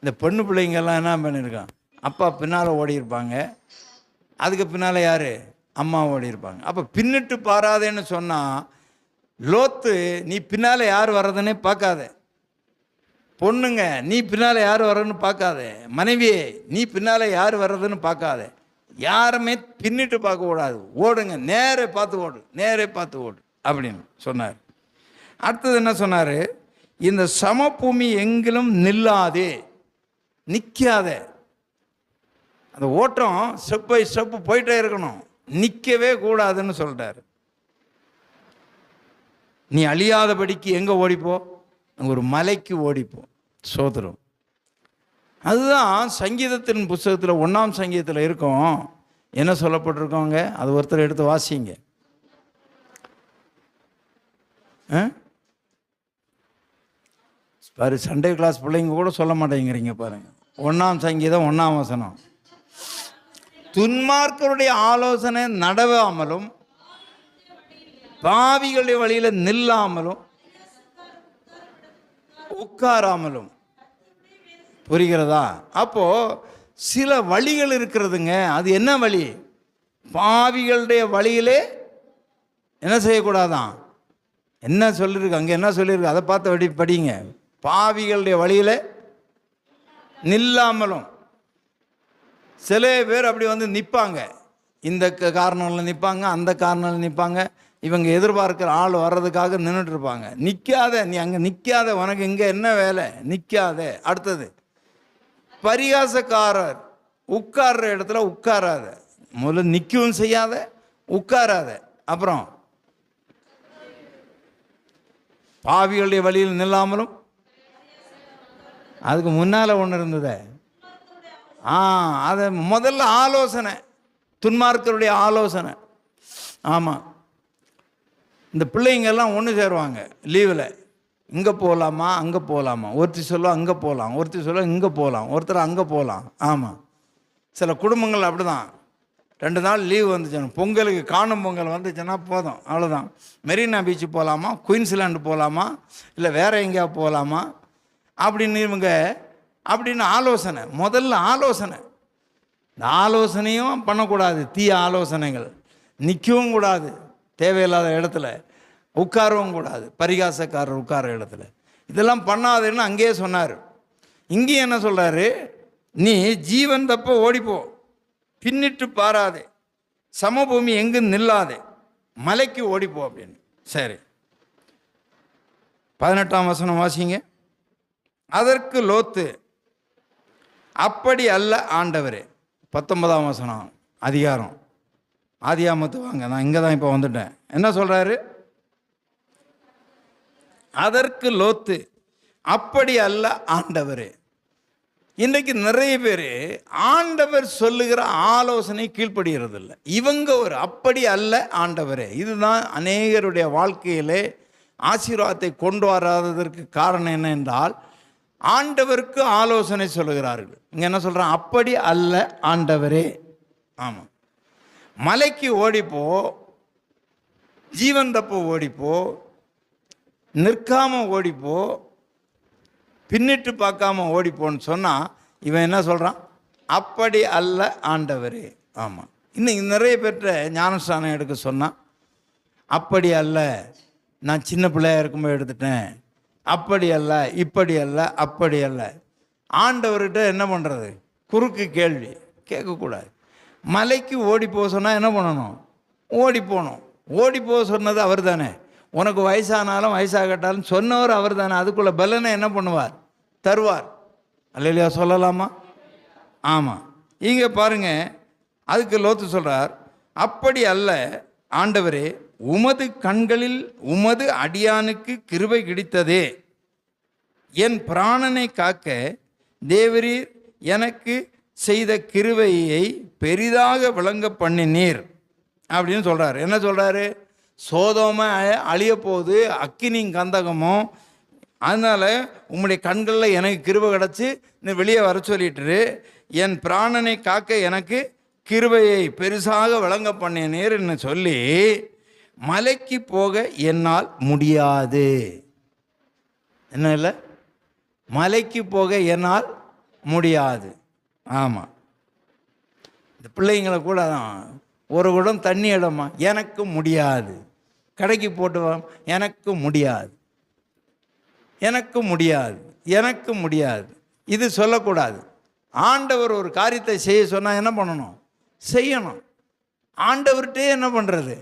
இந்த பெண்ணு பிள்ளைங்கெல்லாம் என்ன பண்ணியிருக்கான்? அப்பா பின்னால் ஓடி இருப்பாங்க, அதுக்கு பின்னால் யார்? அம்மா ஓடி இருப்பாங்க. அப்போ பின்னிட்டு பாராதேன்னு சொன்னால், லோத்து நீ பின்னால் யார் வர்றதுன்னே பார்க்காத. பொண்ணுங்க, நீ பின்னால் யார் வர்றதுன்னு பார்க்காத. மனைவியே, நீ பின்னால் யார் வர்றதுன்னு பார்க்காத. யாருமே பின்னிட்டு பார்க்கக்கூடாது, ஓடுங்க, நேரே பார்த்து ஓடு, நேரே பார்த்து ஓடு அப்படின்னு சொன்னார். அடுத்தது என்ன சொன்னார்? இந்த சமபூமி எங்கிலும் நில்லாதே, நிற்காத. அந்த ஓட்டம் ஸ்டெப் பை ஸ்டெப்பு போயிட்டே இருக்கணும், நிற்கவே கூடாதுன்னு சொல்லிட்டார். நீ அழியாதபடிக்கு எங்கே ஓடிப்போ? ஒரு மலைக்கு ஓடிப்போ. சோதரம். அதுதான் சங்கீதத்தின் புஸ்தகத்தில் 1ஆம் சங்கீதத்தில் இருக்கும். என்ன சொல்லப்பட்டிருக்கோங்க? அது ஒருத்தர் எடுத்து வாசிங்க. பாரு, சண்டே கிளாஸ் பிள்ளைங்க கூட சொல்ல மாட்டேங்கிறீங்க பாருங்க. 1ஆம் சங்கீதம் 1ஆம் வசனம். துன்மார்க்கருடைய ஆலோசனை நடவாமலும் பாவிகளுடைய வழியில் நில்லாமலும் உட்காராமலும். புரிகிறதா? அப்போ சில வழிகள் இருக்கிறதுங்க. அது என்ன வழி? பாவிகளுடைய வழியிலே என்ன செய்யக்கூடாதான்? என்ன சொல்லியிருக்கு அங்கே? என்ன சொல்லியிருக்கு? அதை பார்த்து படிங்க. பாவிகளுடைய வழியில் நில்லாமலும். சில பேர் அப்படி வந்து நிற்பாங்க, இந்த காரணங்களில் நிற்பாங்க, அந்த காரணங்களில் நிற்பாங்க. இவங்க எதிர்பார்க்குற ஆள் வர்றதுக்காக நின்றுட்டு இருப்பாங்க. நிற்காத, நீ அங்கே நிற்காத, உனக்கு இங்கே என்ன வேலை? நிற்காத. அடுத்தது பரிகாசக்காரர், உட்கார்ற இடத்துல உட்காராத. முதல்ல நிற்கவும் செய்யாத, உட்காராத. அப்புறம் பாவிகளுடைய வழியில் நில்லாமலும். அதுக்கு முன்னால் ஒன்று இருந்தது. அது முதல்ல ஆலோசனை, துன்மார்க்கருடைய ஆலோசனை. ஆமாம், இந்த பிள்ளைங்கெல்லாம் ஒன்று சேருவாங்க லீவில். இங்கே போகலாமா அங்கே போகலாமா, ஒருத்தி சொல்ல அங்கே போகலாம், ஒருத்தி சொல்ல இங்கே போகலாம், ஒருத்தர் அங்கே போகலாம். ஆமாம், சில குடும்பங்கள் அப்படி தான். 2 நாள் லீவ் வந்துச்சுன்னா, பொங்கலுக்கு காணும் பொங்கல் வந்துச்சுன்னா போதும், அவ்வளோதான். மெரினா பீச்சு போகலாமா, குயின்ஸ்லாண்டு போகலாமா, இல்லை வேறு எங்கேயா போகலாமா அப்படின்னு இவங்க அப்படின்னு ஆலோசனை. முதல்ல ஆலோசனை. இந்த ஆலோசனையும் பண்ணக்கூடாது, தீய ஆலோசனைகள். நிற்கவும் கூடாது தேவையில்லாத இடத்துல, உட்காரவும் கூடாது பரிகாசக்காரர் உட்கார இடத்துல. இதெல்லாம் பண்ணாதுன்னு அங்கேயே சொன்னார். இங்கேயும் என்ன சொல்கிறாரு? நீ ஜீவன் தப்ப ஓடிப்போ, பின்னிட்டு பாராதே, சமபூமி எங்கு நில்லாதே, மலைக்கு ஓடிப்போ அப்படின்னு. சரி, 18ஆம் வசனம் வாசிங்க. அதற்கு லோத்து, அப்படி அல்ல ஆண்டவரே. 19ஆம் வசனம் அதிகாரம், ஆதியாமத்து வாங்க, நான் இங்கே தான் இப்போ வந்துட்டேன். என்ன சொல்கிறாரு? அதற்கு லோத்து, அப்படி அல்ல ஆண்டவரே. இன்றைக்கு நிறைய பேர் ஆண்டவர் சொல்லுகிற ஆலோசனை கீழ்ப்படுகிறதில்லை. இவங்க ஒரு அப்படி அல்ல ஆண்டவரே. இதுதான் அநேகருடைய வாழ்க்கையிலே ஆசீர்வாதத்தை கொண்டு வராததற்கு காரணம் என்ன என்றால், ஆண்டவருக்கு ஆலோசனை சொல்லுகிறார்கள். இங்கே என்ன சொல்கிறான்? அப்படி அல்ல ஆண்டவரே. ஆமாம், மலைக்கு ஓடிப்போ, ஜீவன் தப்ப ஓடிப்போ, நிற்காம ஓடிப்போ, பின்னிட்டு பார்க்காம ஓடிப்போன்னு சொன்னால் இவன் என்ன சொல்கிறான்? அப்படி அல்ல ஆண்டவரே. ஆமாம், இன்னைக்கு நிறைய பேர்கிட்ட ஞானஸ்தானம் எடுக்க சொன்னால், அப்படி அல்ல, நான் சின்ன பிள்ளையாக இருக்கும்போது எடுத்துட்டேன், அப்படி அல்ல, இப்படி அல்ல, அப்படி அல்ல. ஆண்டவர்கிட்ட என்ன பண்ணுறது? குறுக்கு கேள்வி கேட்கக்கூடாது. மலைக்கு ஓடி போக சொன்னால் என்ன பண்ணணும்? ஓடி போகணும். ஓடி போக சொன்னது அவர் தானே. உனக்கு வயசானாலும் வயசாகட்டாலும் சொன்னவர் அவர் தானே. அதுக்குள்ள பலனை என்ன பண்ணுவார்? தருவார். அல்லையா சொல்லலாமா? ஆமாம். இங்கே பாருங்க, அதுக்கு லோத்து சொல்கிறார், அப்படி அல்ல ஆண்டவரே, உமது கண்களில் உமது அடியானுக்கு கிருபை கிடைத்ததே, என் பிராணனை காக்க தேவரீர் எனக்கு செய்த கிருபையை பெரிதாக விளங்க பண்ணினீர் அப்படின்னு சொல்கிறார். என்ன சொல்கிறாரு? சோதோமை அழிய போகுது, அக்கினியும் கந்தகமும், அதனால் உம்முடைய கண்களில் எனக்கு கிருபை கிடச்சி நீ வெளியே வர சொல்லிட்டுரு, என் பிராணனை காக்க எனக்கு கிருபையை பெருசாக விளங்க பண்ணினீர்னு சொல்லி, மலைக்கு போக என்னால் முடியாது. என்ன இல்லை? மலைக்கு போக என்னால் முடியாது. ஆமாம், இந்த பிள்ளைங்களை கூட தான், ஒரு குடம் தண்ணி இடமா, எனக்கு முடியாது. கடைக்கு போட்டு வா, எனக்கு முடியாது, எனக்கு முடியாது, எனக்கு முடியாது. இது சொல்லக்கூடாது. ஆண்டவர் ஒரு காரியத்தை செய்ய சொன்னால் என்ன பண்ணணும்? செய்யணும். ஆண்டவர்கிட்டே என்ன பண்ணுறது?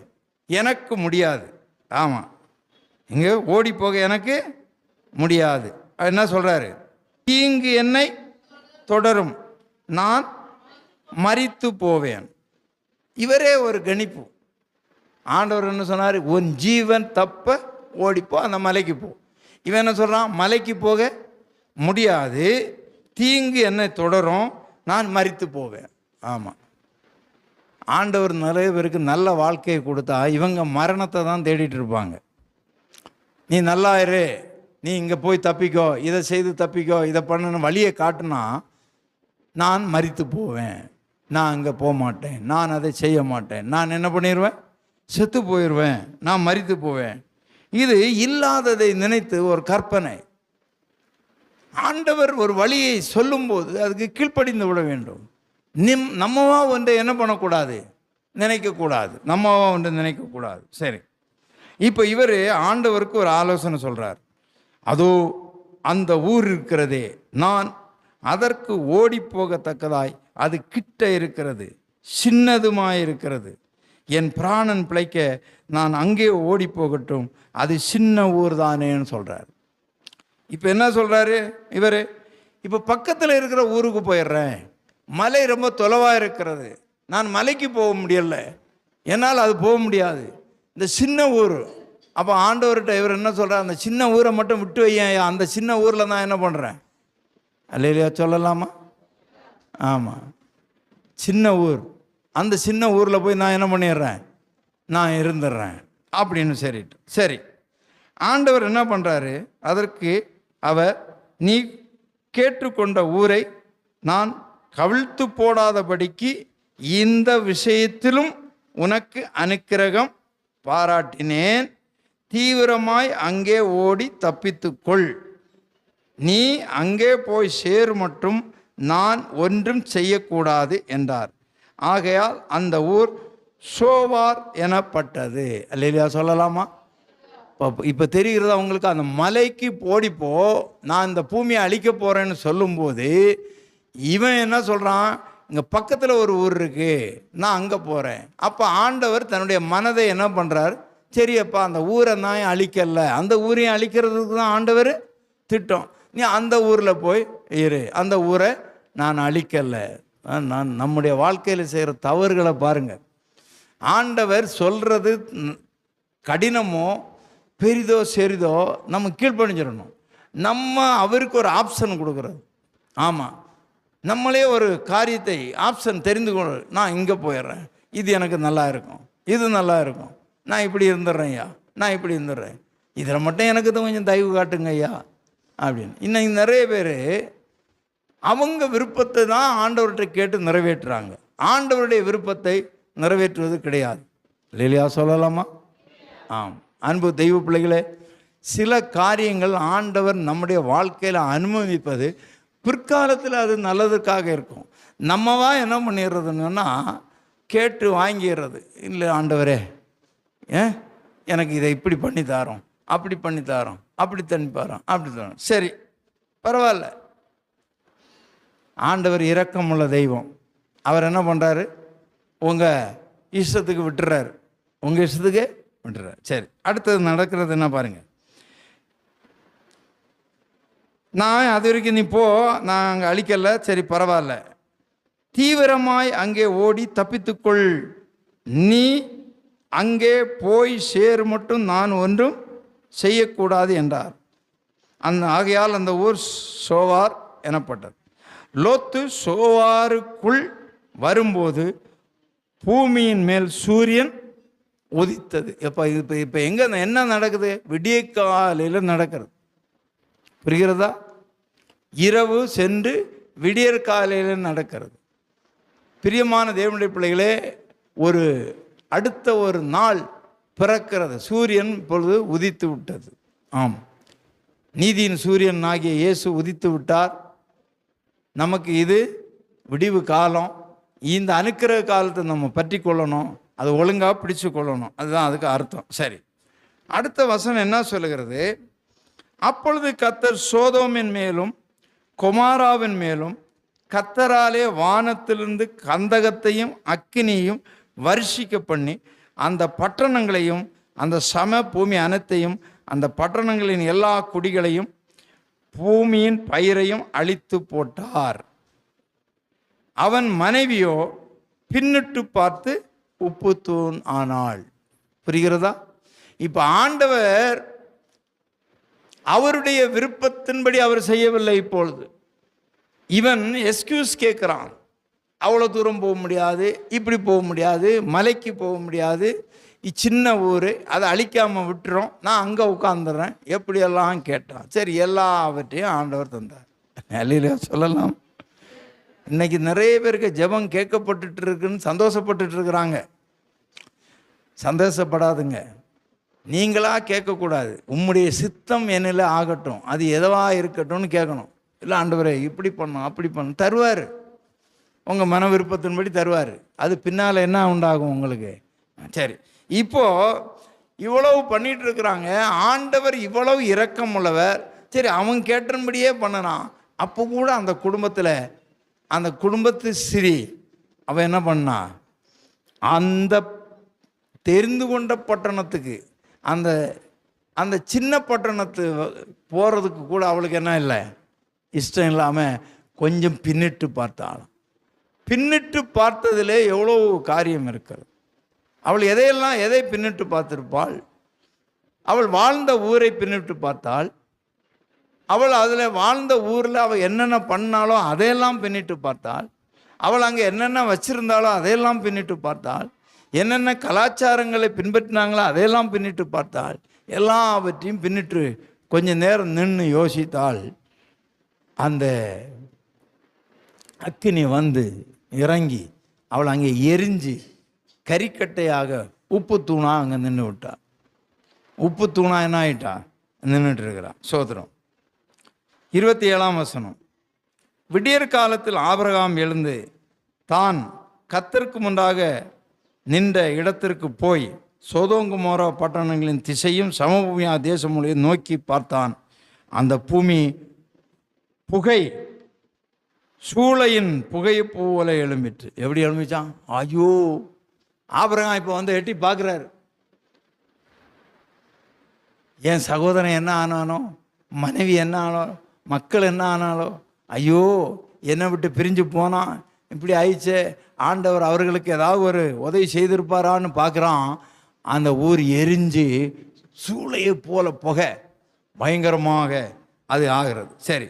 எனக்கு முடியாது. ஆமாம், இங்கே ஓடி போக எனக்கு முடியாது. என்ன சொல்கிறாரு? தீங்கு என்னை தொடரும், நான் மரித்து போவேன். இவரே ஒரு கணிப்பு. ஆண்டவர் என்ன சொன்னார்? உன் ஜீவன் தப்ப ஓடிப்போ, அந்த மலைக்கு போ. இவன் என்ன சொல்கிறான்? மலைக்கு போக முடியாது, தீங்கு என்னை தொடரும், நான் மரித்து போவேன். ஆமாம், ஆண்டவர் நிறைய பேருக்கு நல்ல வாழ்க்கையை கொடுத்தா இவங்க மரணத்தை தான் தேடிட்டு இருப்பாங்க. நீ நல்லா இரு, நீ இங்கே போய் தப்பிக்கோ, இதை செய்து தப்பிக்கோ, இதை பண்ணணும் வழியை காட்டுனா, நான் மரித்து போவேன், நான் அங்கே போக மாட்டேன், நான் அதை செய்ய மாட்டேன், நான் என்ன பண்ணிடுவேன்? செத்து போயிடுவேன், நான் மரித்து போவேன். இது இல்லாததை நினைத்து ஒரு கற்பனை. ஆண்டவர் ஒரு வழியை சொல்லும்போது அதுக்கு கீழ்ப்படிந்து விட வேண்டும். நம்மவா ஒன்றை என்ன பண்ணக்கூடாது? நினைக்கக்கூடாது. நம்மவா ஒன்று நினைக்கக்கூடாது. சரி, இப்போ இவர் ஆண்டவருக்கு ஒரு ஆலோசனை சொல்கிறார். அதோ அந்த ஊர் இருக்கிறதே, நான் அதற்கு ஓடி போகத்தக்கதாய் அது கிட்ட இருக்கிறது, சின்னதுமாயிருக்கிறது, என் பிராணன் பிழைக்க நான் அங்கே ஓடி போகட்டும், அது சின்ன ஊர் தானேன்னு சொல்கிறார். இப்போ என்ன சொல்கிறாரு இவர்? இப்போ பக்கத்தில் இருக்கிற ஊருக்கு போயிடுறேன், மலை ரொம்ப தொலைவாக இருக்கிறது, நான் மலைக்கு போக முடியலை, என்னால் அது போக முடியாது, இந்த சின்ன ஊர். அப்போ ஆண்டவர்கிட்ட இவர் என்ன சொல்கிறார்? அந்த சின்ன ஊரை மட்டும் விட்டு வையேன், அந்த சின்ன ஊரில் நான் என்ன பண்ணுறேன்? அல்லையா சொல்லலாமா? ஆமாம், சின்ன ஊர், அந்த சின்ன ஊரில் போய் நான் என்ன பண்ணிடுறேன்? நான் இருந்துடுறேன் அப்படின்னு சரிட்டு. சரி, ஆண்டவர் என்ன பண்ணுறாரு? அதற்கு அவர், நீ கேட்டுக்கொண்ட ஊரை நான் கவிழ்த்து போடாதபடிக்கு இந்த விஷயத்திலும் உனக்கு அனுக்கிரகம் பாராட்டினேன், தீவிரமாய் அங்கே ஓடி தப்பித்துக்கொள், நீ அங்கே போய் சேர் மட்டும் நான் ஒன்றும் செய்யக்கூடாது என்றார். ஆகையால் அந்த ஊர் சோவார் எனப்பட்டது. அல்லையா சொல்லலாமா? இப்போ தெரிகிறது அவங்களுக்கு. அந்த மலைக்கு போடிப்போ, நான் இந்த பூமியை அழிக்க போகிறேன்னு சொல்லும்போது இவன் என்ன சொல்கிறான்? இங்கே பக்கத்தில் ஒரு ஊர் இருக்குது, நான் அங்கே போகிறேன். அப்போ ஆண்டவர் தன்னுடைய மனதை என்ன பண்ணுறார்? சரியப்பா, அந்த ஊரை நான் அழிக்கல, அந்த ஊரையும் அழிக்கிறதுக்கு தான் ஆண்டவர் திட்டம். நீ அந்த ஊரில் போய் இரு, அந்த ஊரை நான் அழிக்கலை. நான் நம்முடைய வாழ்க்கையில் செய்கிற தவறுகளை பாருங்கள். ஆண்டவர் சொல்கிறது கடினமோ பெரிதோ சரிதோ நம்ம கீழ்ப்பணிஞ்சிடணும். நம்ம அவருக்கு ஒரு ஆப்ஷன் கொடுக்குறது. ஆமாம், நம்மளே ஒரு காரியத்தை ஆப்ஷன் தெரிந்து கொள்ள, நான் இங்கே போயிடுறேன், இது எனக்கு நல்லா இருக்கும், இது நல்லா இருக்கும், நான் இப்படி இருந்துடுறேன் ஐயா, நான் இப்படி இருந்துடுறேன், இதில் மட்டும் எனக்கு தான் கொஞ்சம் தயவு காட்டுங்க ஐயா அப்படின்னு. இன்னைக்கு நிறைய பேர் அவங்க விருப்பத்தை தான் ஆண்டவர்கிட்ட கேட்டு நிறைவேற்றுறாங்க, ஆண்டவருடைய விருப்பத்தை நிறைவேற்றுவது கிடையாது. இல்லையா சொல்லலாமா? ஆம். அன்பு தெய்வ பிள்ளைகளே, சில காரியங்கள் ஆண்டவர் நம்முடைய வாழ்க்கையில் அனுமதிப்பது பிற்காலத்தில் அது நல்லதுக்காக இருக்கும். நம்மவா என்ன பண்ணிடுறதுன்னா கேட்டு வாங்கிடுறது. இல்லை ஆண்டவரே, எனக்கு இதை இப்படி பண்ணி தாரோம், அப்படி பண்ணி தாரோம், அப்படி தண்ணி பாரோம், அப்படி தரோம், சரி பரவாயில்ல. ஆண்டவர் இரக்கமுள்ள தெய்வம். அவர் என்ன பண்ணுறாரு? உங்கள் இஷ்டத்துக்கு விட்டுறாரு, உங்கள் இஷ்டத்துக்கு விட்டுறாரு. சரி, அடுத்தது நடக்கிறது என்ன பாருங்கள். நான் அது வரைக்கும் நீ போ, நான் அங்கே அழிக்கலை, சரி பரவாயில்ல, தீவிரமாய் அங்கே ஓடி தப்பித்துக்கொள், நீ அங்கே போய் சேர் மட்டும் நான் ஒன்றும் செய்யக்கூடாது என்றார். ஆகையால் அந்த ஊர் சோவார் எனப்பட்டது. லோத்து சோவாருக்குள் வரும்போது பூமியின் மேல் சூரியன் உதித்தது. இப்போ எங்கே என்ன நடக்குது? விடிய காலையில் நடக்கிறது. புரிகிறதா? இரவு சென்று விடியற் காலையில் நடக்கிறது. பிரியமான தேவனுடைய பிள்ளைகளே, ஒரு அடுத்த ஒரு நாள் பிறக்கிறது. சூரியன் இப்பொழுது உதித்து விட்டது. ஆம், நீதியின் சூரியன் ஆகிய இயேசு உதித்து விட்டார். நமக்கு இது விடிவு காலம். இந்த அனுக்கிரக காலத்தை நம்ம பற்றி கொள்ளணும், அதை ஒழுங்காக பிடிச்சு கொள்ளணும், அதுதான் அதுக்கு அர்த்தம். சரி, அடுத்த வசனம் என்ன சொல்லுகிறது? அப்பொழுது கர்த்தர் சோதோமின் மேலும் கொமாராவின் மேலும் கர்த்தராலே வானத்திலிருந்து கந்தகத்தையும் அக்கினியையும் வருஷிக்க பண்ணி அந்த பட்டணங்களையும் அந்த சம பூமி அனைத்தையும் அந்த பட்டணங்களின் எல்லா குடிகளையும் பூமியின் பயிரையும் அழித்து போட்டார். அவன் மனைவியோ பின்னிட்டு பார்த்து உப்பு தூண் ஆனாள். புரிகிறதா? இப்போ ஆண்டவர் அவருடைய விருப்பத்தின்படி அவர் செய்யவில்லை. இப்பொழுது இவன் எக்ஸ்கியூஸ் கேட்குறான். அவ்வளோ தூரம் போக முடியாது, இப்படி போக முடியாது, மலைக்கு போக முடியாது, சின்ன ஊர், அதை அழிக்காமல் விட்டுறோம், நான் அங்கே உட்காந்துடுறேன், எப்படியெல்லாம் கேட்டான். சரி, எல்லாவற்றையும் ஆண்டவர் தந்தார். நிலையில சொல்லலாம். இன்னைக்கு நிறைய பேருக்கு ஜெபம் கேட்கப்பட்டு இருக்குன்னு சந்தோஷப்பட்டு இருக்கிறாங்க. சந்தோஷப்படாதுங்க. நீங்களாக கேட்கக்கூடாது. உம்முடைய சித்தம் என்னில் ஆகட்டும், அது எதுவாக இருக்கட்டும்னு கேட்கணும். இல்லை ஆண்டவரே இப்படி பண்ணோம், அப்படி பண்ணணும், தருவார். உங்கள் மன விருப்பத்தின்படி தருவார். அது பின்னால் என்ன உண்டாகும் உங்களுக்கு? சரி, இப்போது இவ்வளவு பண்ணிகிட்டு இருக்கிறாங்க. ஆண்டவர் இவ்வளவு இரக்கம் உள்ளவர். சரி, அவன் கேட்டபடியே பண்ணனான். அப்போ கூட அந்த குடும்பத்தில், அந்த குடும்பத்து ஸ்ரீ அவன் என்ன பண்ணா, அந்த தெரிந்து கொண்ட பட்டணத்துக்கு, அந்த அந்த சின்ன பட்டணத்து போகிறதுக்கு கூட அவளுக்கு என்ன இல்லை, இஷ்டம் இல்லாமல் கொஞ்சம் பின்னிட்டு பார்த்தாலும். பின்னிட்டு பார்த்ததிலே எவ்வளோ காரியம் இருக்கிறது. அவள் எதை பின்னிட்டு பார்த்திருப்பாள்? அவள் வாழ்ந்த ஊரை பின்னிட்டு பார்த்தாள். அவள் அதில் வாழ்ந்த ஊரில் அவள் என்னென்ன பண்ணாலோ அதையெல்லாம் பின்னிட்டு பார்த்தாள். அவள் அங்கே என்னென்ன வச்சுருந்தாலோ அதையெல்லாம் பின்னிட்டு பார்த்தாள். என்னென்ன கலாச்சாரங்களை பின்பற்றினாங்களோ அதையெல்லாம் பின்னிட்டு பார்த்தாள். எல்லாவற்றையும் பின்னிட்டு கொஞ்சம் நேரம் நின்று யோசித்தாள். அந்த அக்கினி வந்து இறங்கி அவள் அங்கே எரிஞ்சு கறிக்கட்டையாக உப்பு தூணா அங்கே நின்று விட்டா. உப்பு தூணா என்ன ஆயிட்டா? நின்றுட்டு இருக்கிறான். சோதரம் 27ஆம் வசனம். விடியற் காலத்தில் ஆபிரகாம் எழுந்து தான் கர்த்தருக்கு முன்பாக நின்ற இடத்திற்கு போய் சோதோம் கொமோரா பட்டணங்களின் திசையும் சமபூமியா தேசமுடைய நோக்கி பார்த்தான். அந்த பூமி புகை, சூளையின் புகை போல எழும்பிட்டு. எப்படி எழும்பிச்சான்? ஐயோ! ஆபிரகாம் இப்போ வந்து எட்டி பார்க்குறாரு. என் சகோதரன் என்ன ஆனானோ, மனைவி என்ன ஆனோ, மக்கள் என்ன ஆனாலோ, ஐயோ என்னை விட்டு பிரிஞ்சு போனான், இப்படி ஆயிடுச்சே, ஆண்டவர் அவர்களுக்கு ஏதாவது ஒரு உதவி செய்திருப்பாரான்னு பார்க்குறான். அந்த ஊர் எரிஞ்சு சூளையை போல புகை பயங்கரமாக அது ஆகிறது. சரி,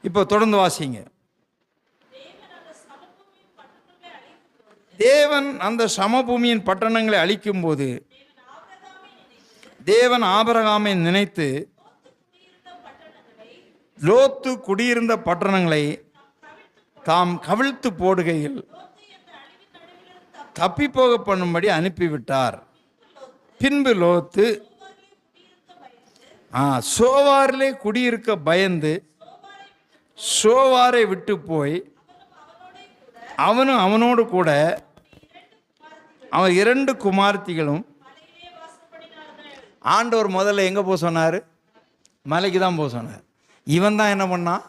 இப்போ தொடர்ந்து வாசிங்க. தேவன் அந்த சமபூமியின் பட்டணங்களை அழிக்கும்போது தேவன் ஆபிரகாமை நினைத்து லோத்து குடியிருந்த பட்டணங்களை தாம் கவிழ்த்து போடுகையில் தப்பி போக பண்ணும்படி அனுப்பிவிட்டார். பின்பு லோத்து சோவாரிலே குடியிருக்க பயந்து சோவாரை விட்டு போய் அவனும் அவனோடு கூட அவன் 2 குமார்த்திகளும். ஆண்டவர் முதல்ல எங்கே போக சொன்னார்? மலைக்கு தான் போக சொன்னார். இவன் தான் என்ன பண்ணான்?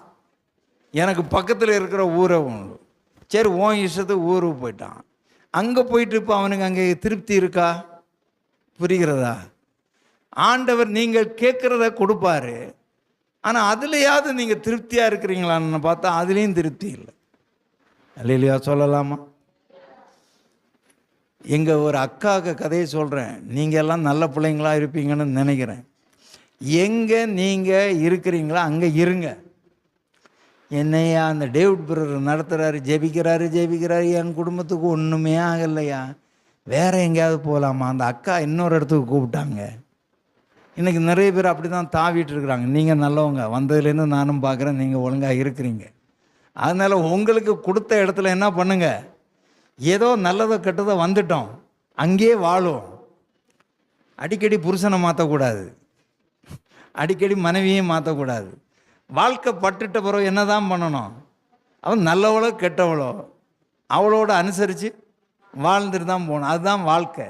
எனக்கு பக்கத்தில் இருக்கிற ஊரை உண்டு, சரி உன் இஷ்டத்துக்கு ஊருக்கு போயிட்டான். அங்கே போயிட்டு இப்போ அவனுக்கு அங்கே திருப்தி இருக்கா? புரிகிறதா? ஆண்டவர் நீங்கள் கேட்குறத கொடுப்பாரு, ஆனால் அதுலையாவது நீங்கள் திருப்தியாக இருக்கிறீங்களான்னு பார்த்தா அதுலேயும் திருப்தி இல்லை. அல்லேலூயா சொல்லலாமா? எங்கள் ஒரு அக்காவுக்கு கதையை சொல்கிறேன். நீங்கள் எல்லாம் நல்ல பிள்ளைங்களாக இருப்பீங்கன்னு நினைக்கிறேன். எங்கே நீங்கள் இருக்கிறீங்களோ அங்கே இருங்க. என்னையா அந்த டேவிட் பிரதர் நடத்துகிறாரு, ஜெபிக்கிறாரு, என் குடும்பத்துக்கு ஒன்றுமே ஆகலையா, வேறு எங்கேயாவது போகலாமா? அந்த அக்கா இன்னொரு இடத்துக்கு கூப்பிட்டாங்க. இன்றைக்கி நிறைய பேர் அப்படி தான் தாவிட்டு இருக்கிறாங்க. நீங்கள் நல்லவங்க, வந்ததுலேருந்து நானும் பார்க்குறேன், நீங்கள் ஒழுங்காக இருக்கிறீங்க. அதனால் உங்களுக்கு கொடுத்த இடத்துல என்ன பண்ணுங்க, ஏதோ நல்லதோ கெட்டதோ வந்துட்டோம், அங்கேயே வாழும். அடிக்கடி புருஷனை மாற்றக்கூடாது, அடிக்கடி மனைவியும் மாற்றக்கூடாது. வாழ்க்கை பட்டுட்ட பிறகு என்ன தான் பண்ணணும்? அவன் நல்லவளோ கெட்டவளோ அவளோட அனுசரித்து வாழ்ந்துட்டு தான் போகணும். அதுதான் வாழ்க்கை.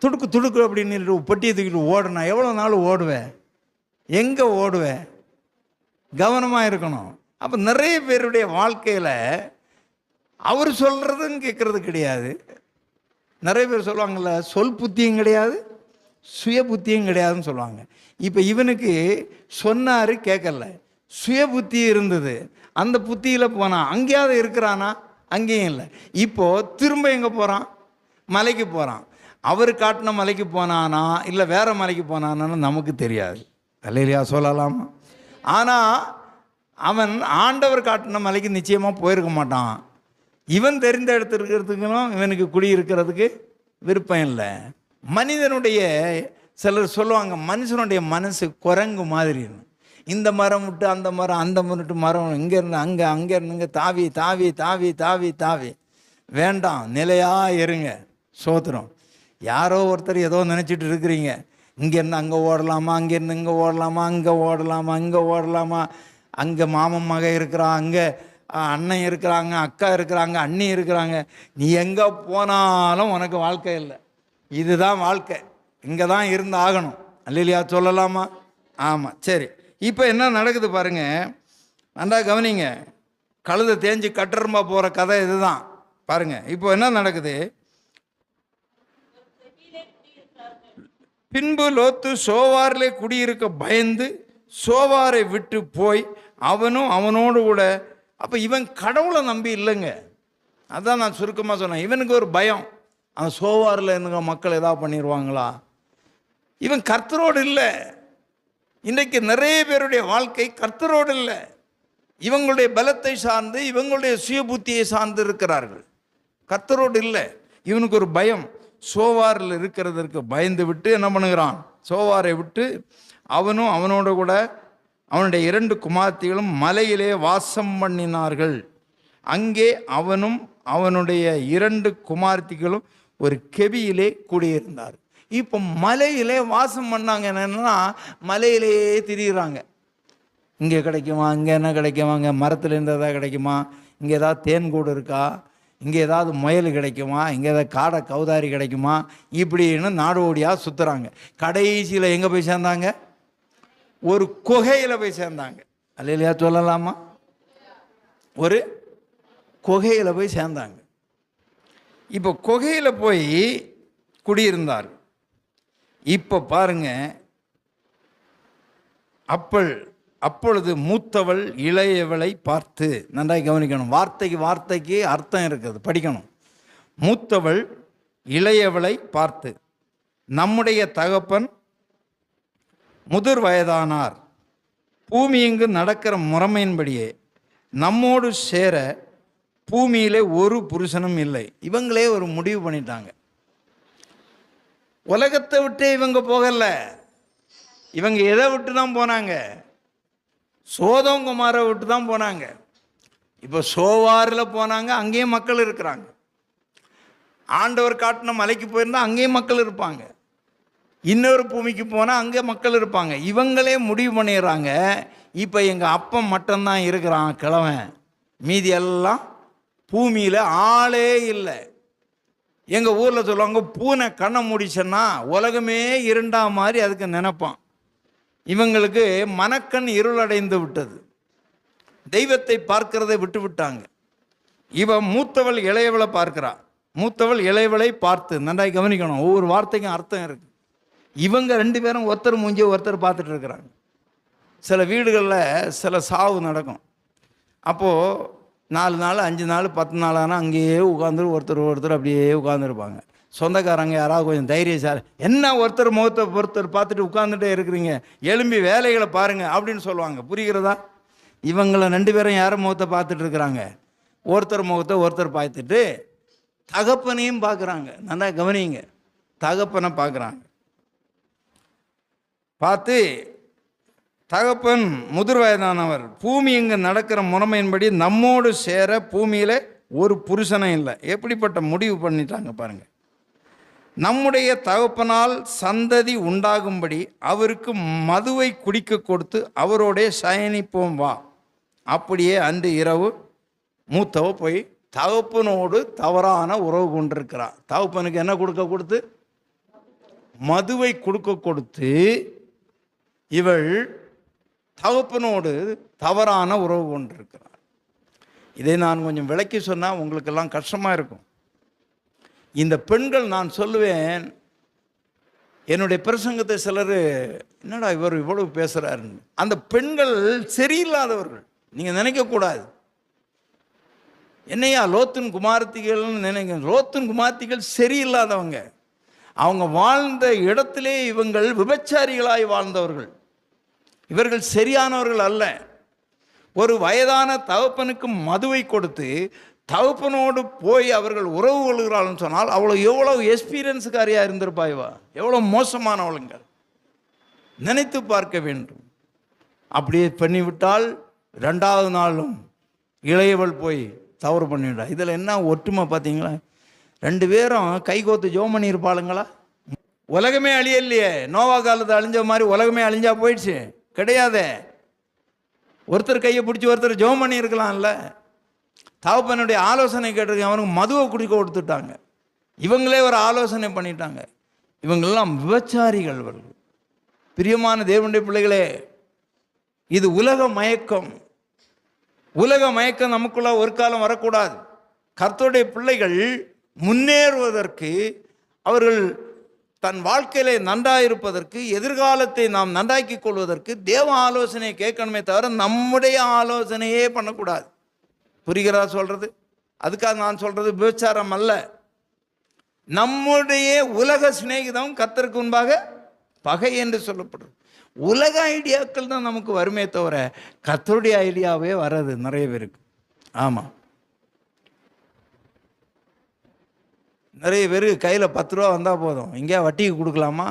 துடுக்கு அப்படின்னு பொட்டியை தூக்கிட்டு ஓடணும். எவ்வளோ நாள் ஓடுவேன்? எங்கே ஓடுவேன்? கவனமாக இருக்கணும். அப்போ நிறைய பேருடைய வாழ்க்கையில் அவர் சொல்கிறதுன்னு கேட்குறது கிடையாது. நிறைய பேர் சொல்லுவாங்கள்ல, சொல் புத்தியும் கிடையாது, சுய புத்தியும் கிடையாதுன்னு சொல்லுவாங்க. இப்போ இவனுக்கு சொன்னார், கேட்கல, சுய புத்தி இருந்தது. அந்த புத்தியில் போனான். அங்கேயாவது இருக்கிறானா? அங்கேயும் இல்லை. இப்போது திரும்ப எங்கே போகிறான்? மலைக்கு போகிறான். அவர் காட்டின மலைக்கு போனானா இல்லை வேறு மலைக்கு போனானான்னு நமக்கு தெரியாது. அல்லேலூயா சொல்லலாமா? ஆனால் அவன் ஆண்டவர் காட்டின மலைக்கு நிச்சயமாக போயிருக்க மாட்டான். இவன் தெரிந்த இடத்துல இருக்கிறதுக்கும் இவனுக்கு குடியிருக்கிறதுக்கு விருப்பம் இல்லை. மனிதனுடைய சிலர் சொல்லுவாங்க, மனுஷனுடைய மனசு குரங்கு மாதிரின்னு. இந்த மரம் விட்டு அந்த மரம், அந்த முன்னிட்டு மரம், இங்கேருந்து அங்கே, அங்கேருந்து இங்கே தாவி தாவி தாவி தாவி தாவி. வேண்டாம், நிலையாக இருங்க. சோத்திரம். யாரோ ஒருத்தர் ஏதோ நினச்சிட்டு இருக்கிறீங்க, இங்கேருந்து அங்கே ஓடலாமா, அங்கேருந்து இங்கே ஓடலாமா, அங்கே ஓடலாமா, இங்கே ஓடலாமா, அங்கே மாமன் மக இருக்கிறான், அங்கே அண்ணன் இருக்கிறாங்க, அக்கா இருக்கிறாங்க, அண்ணி இருக்கிறாங்க. நீ எங்கே போனாலும் உனக்கு வாழ்க்கை இல்லை. இதுதான் வாழ்க்கை, இங்கே தான் இருந்து ஆகணும். அல்லேலூயா சொல்லலாமா? ஆமாம். சரி, இப்போ என்ன நடக்குது பாருங்க, நல்லா கவனிங்க. கழுதை தேஞ்சு கட்டரும்பா போகிற கதை இதுதான் பாருங்க. இப்போ என்ன நடக்குது? பின்பு லோத்து சோவாரிலே குடியிருக்க பயந்து சோவாரை விட்டு போய் அவனும் அவனோடு கூட. அப்போ இவன் கடவுளை நம்பி இல்லைங்க. அதான் நான் சுருக்கமாக சொன்னேன். இவனுக்கு ஒரு பயம், அவன் சோவாரில் இருந்துங்க மக்கள் ஏதாவது பண்ணிடுவாங்களா. இவன் கர்த்தரோடு இல்லை. இன்றைக்கு நிறைய பேருடைய வாழ்க்கை கர்த்தரோடு இல்லை. இவங்களுடைய பலத்தை சார்ந்து, இவங்களுடைய சுய புத்தியை சார்ந்து இருக்கிறார்கள். கர்த்தரோடு இல்லை. இவனுக்கு ஒரு பயம். சோவாரில் இருக்கிறதற்கு பயந்து விட்டு என்ன பண்ணுகிறான்? சோவாரை விட்டு அவனும் அவனோட கூட அவனுடைய 2 குமார்த்திகளும் மலையிலே வாசம் பண்ணினார்கள். அங்கே அவனும் அவனுடைய 2 குமார்த்திகளும் ஒரு கெபியிலே குடியிருந்தார். இப்போ மலையிலே வாசம் பண்ணாங்க. என்னென்னா மலையிலேயே திரிகிறாங்க. இங்கே கிடைக்குமா, இங்கே என்ன கிடைக்குமா, இங்கே மரத்துலேருந்து எதாவது கிடைக்குமா, இங்கே ஏதாவது தேன்கூடு இருக்கா, இங்கே ஏதாவது முயல் கிடைக்குமா, இங்கே ஏதாவது காடை கௌதாரி கிடைக்குமா, இப்படின்னு நாடு ஓடியாக சுற்றுறாங்க. கடைசியில் எங்கே போய் சேர்ந்தாங்க? ஒரு குகையில் போய் சேர்ந்தாங்க. அல்லேலூயா சொல்லலாமா? ஒரு குகையில் போய் சேர்ந்தாங்க. இப்போ குகையில் போய் குடியிருந்தார். இப்போ பாருங்க, அப்பொழுது மூத்தவள் இளையவளை பார்த்து, நன்றாய் கவனிக்கணும், வார்த்தைக்கு அர்த்தம் இருக்குது, படிக்கணும். மூத்தவள் இளையவளை பார்த்து, நம்முடைய தகப்பன் முதிர் வயதானார், பூமி இங்கு நடக்கிற முறைமையின்படியே நம்மோடு சேர பூமியிலே ஒரு புருஷனும் இல்லை. இவங்களே ஒரு முடிவு பண்ணிட்டாங்க. உலகத்தை விட்டு இவங்க போகல. இவங்க எதை விட்டு தான் போனாங்க? சோதோம் குமாரை விட்டு தான் போனாங்க. இப்போ சோவாரில் போனாங்க, அங்கேயும் மக்கள் இருக்கிறாங்க. ஆண்டவர் காட்டின மலைக்கு போயிருந்தால் அங்கேயும் மக்கள் இருப்பாங்க. இன்னொரு பூமிக்கு போனால் அங்கே மக்கள் இருப்பாங்க. இவங்களே முடிவு பண்ணிடுறாங்க, இப்போ எங்கள் அப்பன் மட்டும்தான் இருக்கிறான் கிழவன், மீதி எல்லாம் பூமியில் ஆளே இல்லை. எங்கள் ஊரில் சொல்லுவாங்க, பூனை கண்ணை மூடிச்சன்னா உலகமே இருண்டா மாதிரி அதுக்கு நினைப்பான். இவங்களுக்கு மனக்கண் இருளடைந்து விட்டது. தெய்வத்தை பார்க்கிறதை விட்டு விட்டாங்க. இவன் மூத்தவள் இளையவளை பார்க்கிறா. மூத்தவள் இளையவளை பார்த்து, நன்றாய் கவனிக்கணும், ஒவ்வொரு வார்த்தைக்கும் அர்த்தம் இருக்குது. இவங்க ரெண்டு பேரும் ஒருத்தர் மூஞ்சி ஒருத்தர் பார்த்துட்டு இருக்கிறாங்க. சில வீடுகளில் சில சாவு நடக்கும். அப்போது 4 நாள் 5 நாள் 10 நாள் ஆனால் அங்கேயே உட்காந்துரு ஒருத்தர் அப்படியே உட்காந்துருப்பாங்க. சொந்தக்காரங்க யாராவது கொஞ்சம் தைரியசாலி, என்ன ஒருத்தர் முகத்தை ஒருத்தர் பார்த்துட்டு உட்காந்துட்டே இருக்கிறீங்க, எழும்பி வேலைகளை பாருங்கள் அப்படின்னு சொல்லுவாங்க. புரிகிறதா? இவங்களை 2 பேரும் யாரும் முகத்தை பார்த்துட்டு இருக்கிறாங்க? ஒருத்தர் முகத்தை ஒருத்தர் பார்த்துட்டு தகப்பனையும் பார்க்குறாங்க. நல்லா கவனிங்க, தகப்பனை பார்க்குறாங்க. பார்த்து தகப்பன் முதிர் வயதானவர், பூமி இங்கே நடக்கிற முறைமையின்படி நம்மோடு சேர பூமியில் ஒரு புருஷனும் இல்லை. எப்படிப்பட்ட முடிவு பண்ணிட்டாங்க பாருங்கள். நம்முடைய தகப்பனால் சந்ததி உண்டாகும்படி அவருக்கு மதுவை குடிக்க கொடுத்து அவரோடைய சயனிப்போம் வா. அப்படியே அன்று இரவு மூத்தவ போய் தகப்பனோடு தவறான உறவு கொண்டிருக்கிறார். தகப்பனுக்கு என்ன கொடுத்து? மதுவை கொடுத்து இவள் தகப்பனோடு தவறான உறவு கொண்டிருக்கிறார். இதை நான் கொஞ்சம் விளக்கி சொன்னால் உங்களுக்கெல்லாம் கஷ்டமாக இருக்கும். இந்த பெண்கள், நான் சொல்லுவேன், என்னுடைய பிரசங்கத்தை சிலர் என்னடா இவர் இவ்வளவு பேசுகிறாருன்னு, அந்த பெண்கள் சரியில்லாதவர்கள் நீங்கள் நினைக்கக்கூடாது. என்னையா லோத்தின் குமாரத்திகள்னு நினைக்க? லோத்தின் குமாரத்திகள் சரியில்லாதவங்க. அவங்க வாழ்ந்த இடத்திலே இவங்கள் விபச்சாரிகளாய் வாழ்ந்தவர்கள். இவர்கள் சரியானவர்கள் அல்ல. ஒரு வயதான தகப்பனுக்கு மதுவை கொடுத்து தகப்பனோடு போய் அவர்கள் உறவு கொள்கிறாள்னு சொன்னால் எவ்வளவு எக்ஸ்பீரியன்ஸுக்காரியாக இருந்திருப்பாய்வா, எவ்வளோ மோசமானவளுங்கள் நினைத்து பார்க்க வேண்டும். அப்படியே பண்ணிவிட்டால் 2வது நாளும் இளையவள் போய் தவறு பண்ணிவிட்டா. இதில் என்ன ஒற்றுமை பார்த்தீங்களா? 2 பேரும் கைகோத்து ஜோம் பண்ணியிருப்பாளுங்களா? உலகமே அழியலையே. நோவா காலத்தை அழிஞ்ச மாதிரி உலகமே அழிஞ்சா போயிடுச்சு? கிடையாதே. ஒருத்தர் கையை பிடிச்சி ஒருத்தர் ஜோம் பண்ணி இருக்கலாம்ல. தகப்பனுடைய ஆலோசனை கேட்டிருக்க, அவனுக்கு மதுவை குடிக்க கொடுத்துட்டாங்க. இவங்களே ஒரு ஆலோசனை பண்ணிட்டாங்க. இவங்களெல்லாம் விபச்சாரிகள். பிரியமான தேவனுடைய பிள்ளைகளே, இது உலக மயக்கம். உலக மயக்கம் நமக்குள்ள ஒரு காலம் வரக்கூடாது. கர்த்தருடைய பிள்ளைகள் முன்னேறுவதற்கு, அவர்கள் தன் வாழ்க்கையிலே நன்றாயிருப்பதற்கு, எதிர்காலத்தை நாம் நன்றாக்கி கொள்வதற்கு தேவ ஆலோசனையை கேட்கணுமே தவிர நம்முடைய ஆலோசனையே பண்ணக்கூடாது. புரிகிறதா சொல்கிறது? அதுக்காக நான் சொல்கிறது விபச்சாரம் அல்ல. நம்முடைய உலக சிநேகிதம் கர்த்தருக்கு முன்பாக பகை என்று சொல்லப்படுறது. உலக ஐடியாக்கள் தான் நமக்கு வருமே தவிர கர்த்தருடைய ஐடியாவே வராது நிறைய பேருக்கு. ஆமாம், நிறைய பேர் கையில் 10 ரூபா வந்தால் போதும், எங்கேயா வட்டிக்கு கொடுக்கலாமா,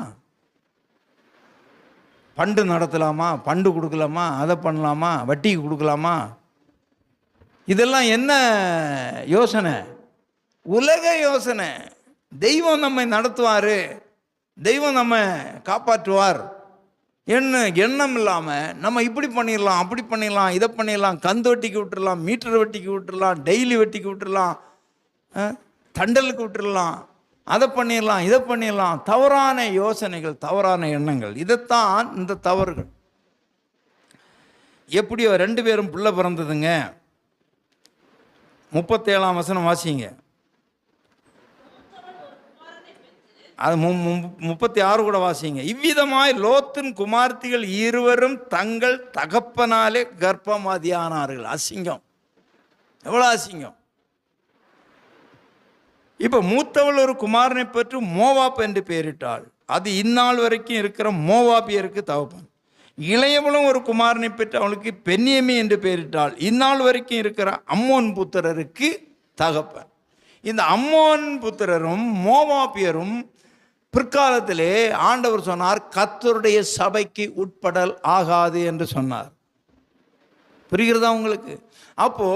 பண்டு நடத்தலாமா, பண்டு கொடுக்கலாமா, அதை பண்ணலாமா, வட்டிக்கு கொடுக்கலாமா, இதெல்லாம் என்ன யோசனை? உலக யோசனை. தெய்வம் நம்மை நடத்துவார், தெய்வம் நம்ம காப்பாற்றுவார் என்ன எண்ணம் இல்லாமல் நம்ம இப்படி பண்ணிடலாம், அப்படி பண்ணிடலாம், இதை பண்ணிடலாம், கந்து வட்டிக்கு விட்டுடலாம், மீட்டர் வட்டிக்கு விட்டுடலாம், டெய்லி வட்டிக்கு விட்டுடலாம், தண்டலுக்கு விட்டுடலாம், அதை பண்ணிடலாம், இதை பண்ணிடலாம். தவறான யோசனைகள், தவறான எண்ணங்கள். இதைத்தான் இந்த தவறுகள். எப்படியோ 2 பேரும் பிள்ளை பிறந்ததுங்க. 37ஆம் வசனம் வாசிங்க. அது 36 கூட வாசிங்க. இவ்விதமாய் லோத்தின் குமார்த்திகள் இருவரும் தங்கள் தகப்பனாலே கர்ப்பமாதியானார்கள். அசிங்கம், எவ்வளோ அசிங்கம்! இப்போ மூத்தவள் ஒரு குமாரனை பெற்று மோவாப் என்று பெயரிட்டாள். அது இந்நாள் வரைக்கும் இருக்கிற மோவாபியருக்கு தகப்பன். இளையவளும் ஒரு குமாரனை பெற்று அவளுக்கு பென்யமி என்று பெயரிட்டாள். இந்நாள் வரைக்கும் இருக்கிற அம்மோன் புத்திரருக்கு தகப்பன். இந்த அம்மோன் புத்திரரும் மோவாபியரும் பிற்காலத்திலே ஆண்டவர் சொன்னார், கர்த்தருடைய சபைக்கு உட்படல் ஆகாது என்று சொன்னார். புரிகிறதா உங்களுக்கு? அப்போ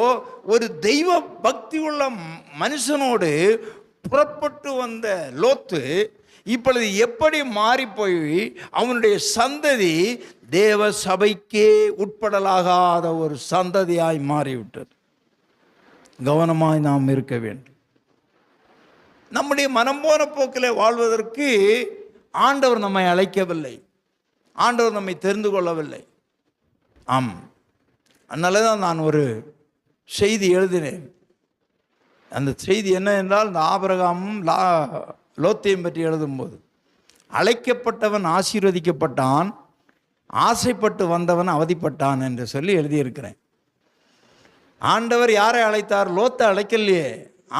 ஒரு தெய்வ பக்தி உள்ள மனுஷனோடு புறப்பட்டு வந்த லோத்து இப்பொழுது எப்படி மாறி போய் அவனுடைய சந்ததி தேவ சபைக்கே உட்படலாகாத ஒரு சந்ததியாய் மாறிவிட்டது. கவனமாய் நாம் இருக்க வேண்டும். நம்முடைய மனம் போன போக்கில் வாழ்வதற்கு ஆண்டவர் நம்மை அழைக்கவில்லை, ஆண்டவர் நம்மை தெரிந்து கொள்ளவில்லை. ஆம், அதனால தான் நான் ஒரு செய்தி எழுதினேன். அந்த செய்தி என்ன என்றால், இந்த ஆபிரகாமும் லோத்தையும் பற்றி எழுதும்போது, அழைக்கப்பட்டவன் ஆசீர்வதிக்கப்பட்டான், ஆசைப்பட்டு வந்தவன் அவதிப்பட்டான் என்று சொல்லி எழுதியிருக்கிறேன். ஆண்டவர் யாரை அழைத்தார்? லோத்தை அழைக்கலையே,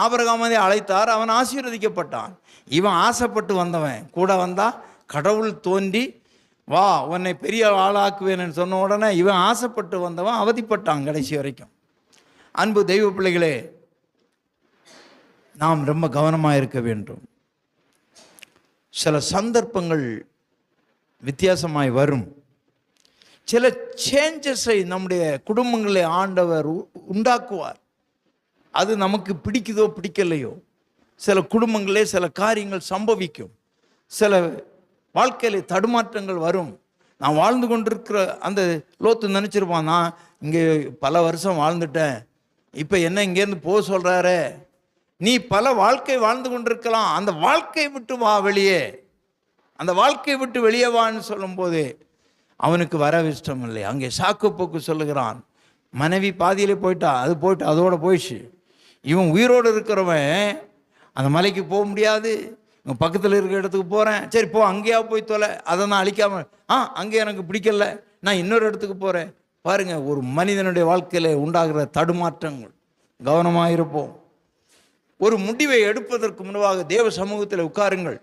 ஆபிரகாமை அழைத்தார். அவன் ஆசீர்வதிக்கப்பட்டான். இவன் ஆசைப்பட்டு வந்தவன் கூட வந்தா கடவுள் தோன்றி வா உன்னை பெரிய ஆளாக்குவேன்னு சொன்ன உடனே இவன் ஆசைப்பட்டு வந்தவன் அவதிப்பட்டான் கடைசி வரைக்கும். அன்பு தெய்வ பிள்ளைகளே, நாம் ரொம்ப கவனமாக இருக்க வேண்டும். சில சந்தர்ப்பங்கள் வித்தியாசமாய் வரும். சில சேஞ்சஸை நம்முடைய குடும்பங்களில் ஆண்டவர் உண்டாக்குவார். அது நமக்கு பிடிக்குதோ பிடிக்கலையோ, சில குடும்பங்களே சில காரியங்கள் சம்பவிக்கும். சில வாழ்க்கையில் தடுமாற்றங்கள் வரும். நான் வாழ்ந்து கொண்டிருக்கிற அந்த லோத்து நினச்சிருப்பான், நான் இங்கே பல வருஷம் வாழ்ந்துட்டேன், இப்போ என்ன இங்கேருந்து போக சொல்கிறாரு? நீ பல வாழ்க்கை வாழ்ந்து கொண்டிருக்கலாம், அந்த வாழ்க்கையை விட்டு வா வெளியே, அந்த வாழ்க்கையை விட்டு வெளியே வான்னு சொல்லும்போது அவனுக்கு வர இஷ்டம் இல்லை. அங்கே சாக்கு போக்கு சொல்லுகிறான். மனைவி பாதியிலே போயிட்டா, அது போயிட்டு அதோட போயிடுச்சு. இவன் உயிரோடு இருக்கிறவன் அந்த மலைக்கு போக முடியாது, இவன் பக்கத்தில் இருக்கிற இடத்துக்கு போகிறேன், சரி போ அங்கேயா போய் தொலை, அதை நான் அழிக்காமல், அங்கே எனக்கு பிடிக்கல, நான் இன்னொரு இடத்துக்கு போகிறேன். பாருங்கள், ஒரு மனிதனுடைய வாழ்க்கையில் உண்டாகிற தடுமாற்றங்கள். கவனமாக இருப்போம். ஒரு முடிவை எடுப்பதற்கு முன்பாக தேவ சமூகத்தில் உட்காருங்கள்.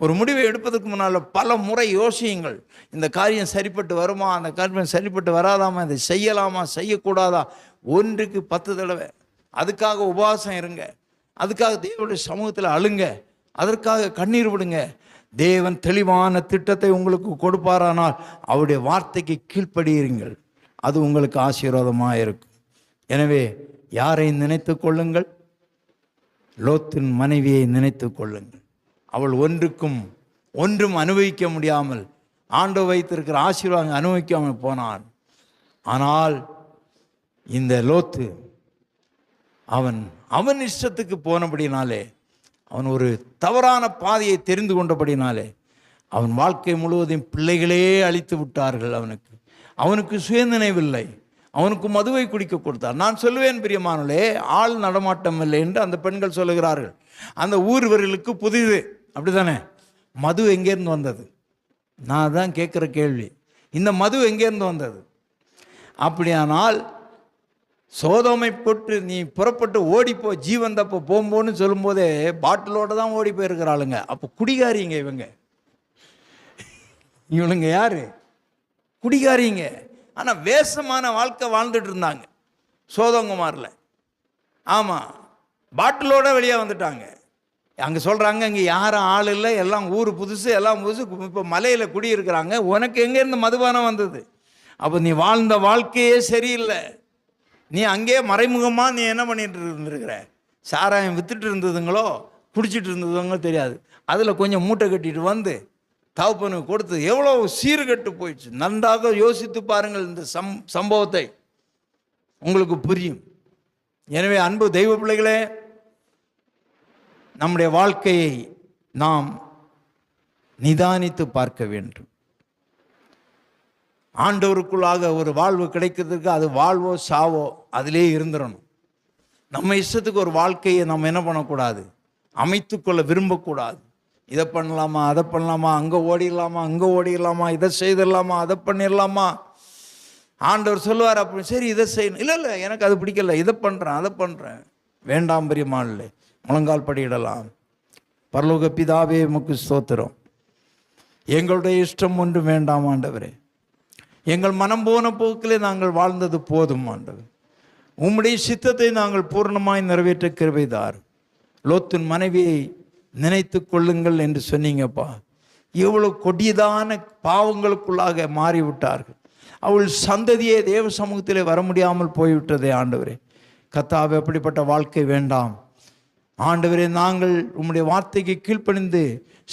ஒரு முடிவை எடுப்பதற்கு முன்னால் பல முறை யோசியுங்கள். இந்த காரியம் சரிப்பட்டு வருமா, அந்த காரியம் சரிப்பட்டு வராதாமா, இதை செய்யலாமா செய்யக்கூடாதா, 1க்கு 10 தடவை. அதுக்காக உபவாசம் இருங்க, அதுக்காக தேவனுடைய சமூகத்தில் அழுங்க, அதற்காக கண்ணீர் விடுங்க. தேவன் தெளிவான திட்டத்தை உங்களுக்கு கொடுப்பாரானால் அவருடைய வார்த்தைக்கு கீழ்ப்படியுங்கள். அது உங்களுக்கு ஆசீர்வாதமாக இருக்கும். எனவே யாரை நினைத்து கொள்ளுங்கள்? லோத்தின் மனைவியை நினைத்து கொள்ளுங்கள். அவள் ஒன்றும் அனுபவிக்க முடியாமல், ஆண்டவர் வைத்திருக்கிற ஆசீர்வாதம் அனுபவிக்காமல் போனான். ஆனால் இந்த லோத்து அவன் இஷ்டத்துக்கு போனபடினாலே, அவன் ஒரு தவறான பாதையை தெரிந்து கொண்டபடினாலே அவன் வாழ்க்கை முழுவதையும் பிள்ளைகளே அழித்து விட்டார்கள். அவனுக்கு சுயநினைவில்லை. அவனுக்கு மதுவை குடிக்க கொடுத்தார். நான் சொல்லுவேன் பிரியமானே, ஆள் நடமாட்டம் இல்லை என்று அந்த பெண்கள் சொல்லுகிறார்கள். அந்த ஊர்வர்களுக்கு புதிது, அப்படிதானே? மது எங்கேருந்து வந்தது? நான் தான் கேட்குற கேள்வி. இந்த மது எங்கேருந்து வந்தது? அப்படியானால் சோதோமை போட்டு நீ புறப்பட்டு ஓடிப்போ, ஜீவன் தப்போ போகும்போன்னு சொல்லும்போதே பாட்டிலோடு தான் ஓடி போயிருக்கிறாளுங்க. அப்போ குடிகாரிங்க இவனுங்க யாரு? குடிகாரிங்க. ஆனால் வேஷமான வாழ்க்கை வாழ்ந்துட்டு இருந்தாங்க சோதோங்குமாரில். ஆமாம், பாட்டிலோட வெளியே வந்துட்டாங்க. அங்கே சொல்கிறாங்க, இங்கே யாரும் ஆள் இல்லை, எல்லாம் ஊர் புதுசு, எல்லாம் புதுசு, இப்போ மலையில் குடியிருக்கிறாங்க. உனக்கு எங்கேருந்து மதுபானம் வந்தது? அப்போ நீ வாழ்ந்த வாழ்க்கையே சரியில்லை. நீ அங்கேயே மறைமுகமாக நீ என்ன பண்ணிட்டு இருந்திருக்கிற? சாராயம் விற்றுட்டு இருந்ததுங்களோ குடிச்சிட்டு இருந்ததுங்களோ தெரியாது, அதில் கொஞ்சம் மூட்டை கட்டிட்டு வந்து தகப்பனுக்கு கொடுத்து எவ்வளோ சீர்கெட்டு போயிடுச்சு. நன்றாக யோசித்து பாருங்கள், இந்த சம்பவத்தை உங்களுக்கு புரியும். எனவே அன்பு தெய்வ பிள்ளைகளே, நம்முடைய வாழ்க்கையை நாம் நிதானித்து பார்க்க வேண்டும். ஆண்டவருக்குள்ளாக ஒரு வாழ்வு கிடைக்கிறதுக்கு அது வாழ்வோ சாவோ அதிலே இருந்துடணும். நம்ம இஷ்டத்துக்கு ஒரு வாழ்க்கையை நம்ம என்ன பண்ணக்கூடாது, அமைத்துக்கொள்ள விரும்பக்கூடாது. இதை பண்ணலாமா, அதை பண்ணலாமா, அங்கே ஓடிடலாமா, அங்கே ஓடிடலாமா, இதை செய்திடலாமா, அதை பண்ணிடலாமா. ஆண்டவர் சொல்லுவார், அப்படி சரி இதை செய்யணும், இல்லை எனக்கு அது பிடிக்கல, இதை பண்ணுறேன் அதை பண்ணுறேன். வேண்டாம் பெரியமானே, முழங்கால் படியிடலாம். பரலோக பிதாவே உமக்கு ஸ்தோத்திரம். எங்களுடைய இஷ்டம் ஒன்றும் வேண்டாம் ஆண்டவரே, எங்கள் மனம் போன போக்கிலே நாங்கள் வாழ்ந்தது போதும் ஆண்டவர். உம்முடைய சித்தத்தை நாங்கள் பூர்ணமாய் நிறைவேற்ற கிருபைதார். லோத்தின் மனைவியை நினைத்து கொள்ளுங்கள் என்று சொன்னீங்கப்பா. எவ்வளவு கொடியதான பாவங்களுக்குள்ளாக மாறிவிட்டார்கள். அவள் சந்ததியே தேவ சமூகத்திலே வர முடியாமல் போய்விட்டதே ஆண்டவரே. கர்த்தாவே, அப்படிப்பட்ட வாழ்க்கை வேண்டாம் ஆண்டவரே. நாங்கள் உம்முடைய வார்த்தைக்கு கீழ்ப்பணிந்து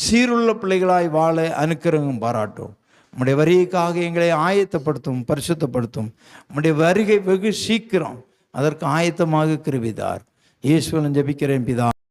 சீருள்ள பிள்ளைகளாய் வாழ அனுக்கிரகம் பாராட்டும். உம்முடைய வருகைக்காக எங்களை ஆயத்தப்படுத்தும், பரிசுத்தப்படுத்தும். உம்முடைய வருகை வெகு சீக்கிரம், அதற்கு ஆயத்தமாக கிருபைதார். இயேசுவின் ஜெபிக்கிறேன் பிதா.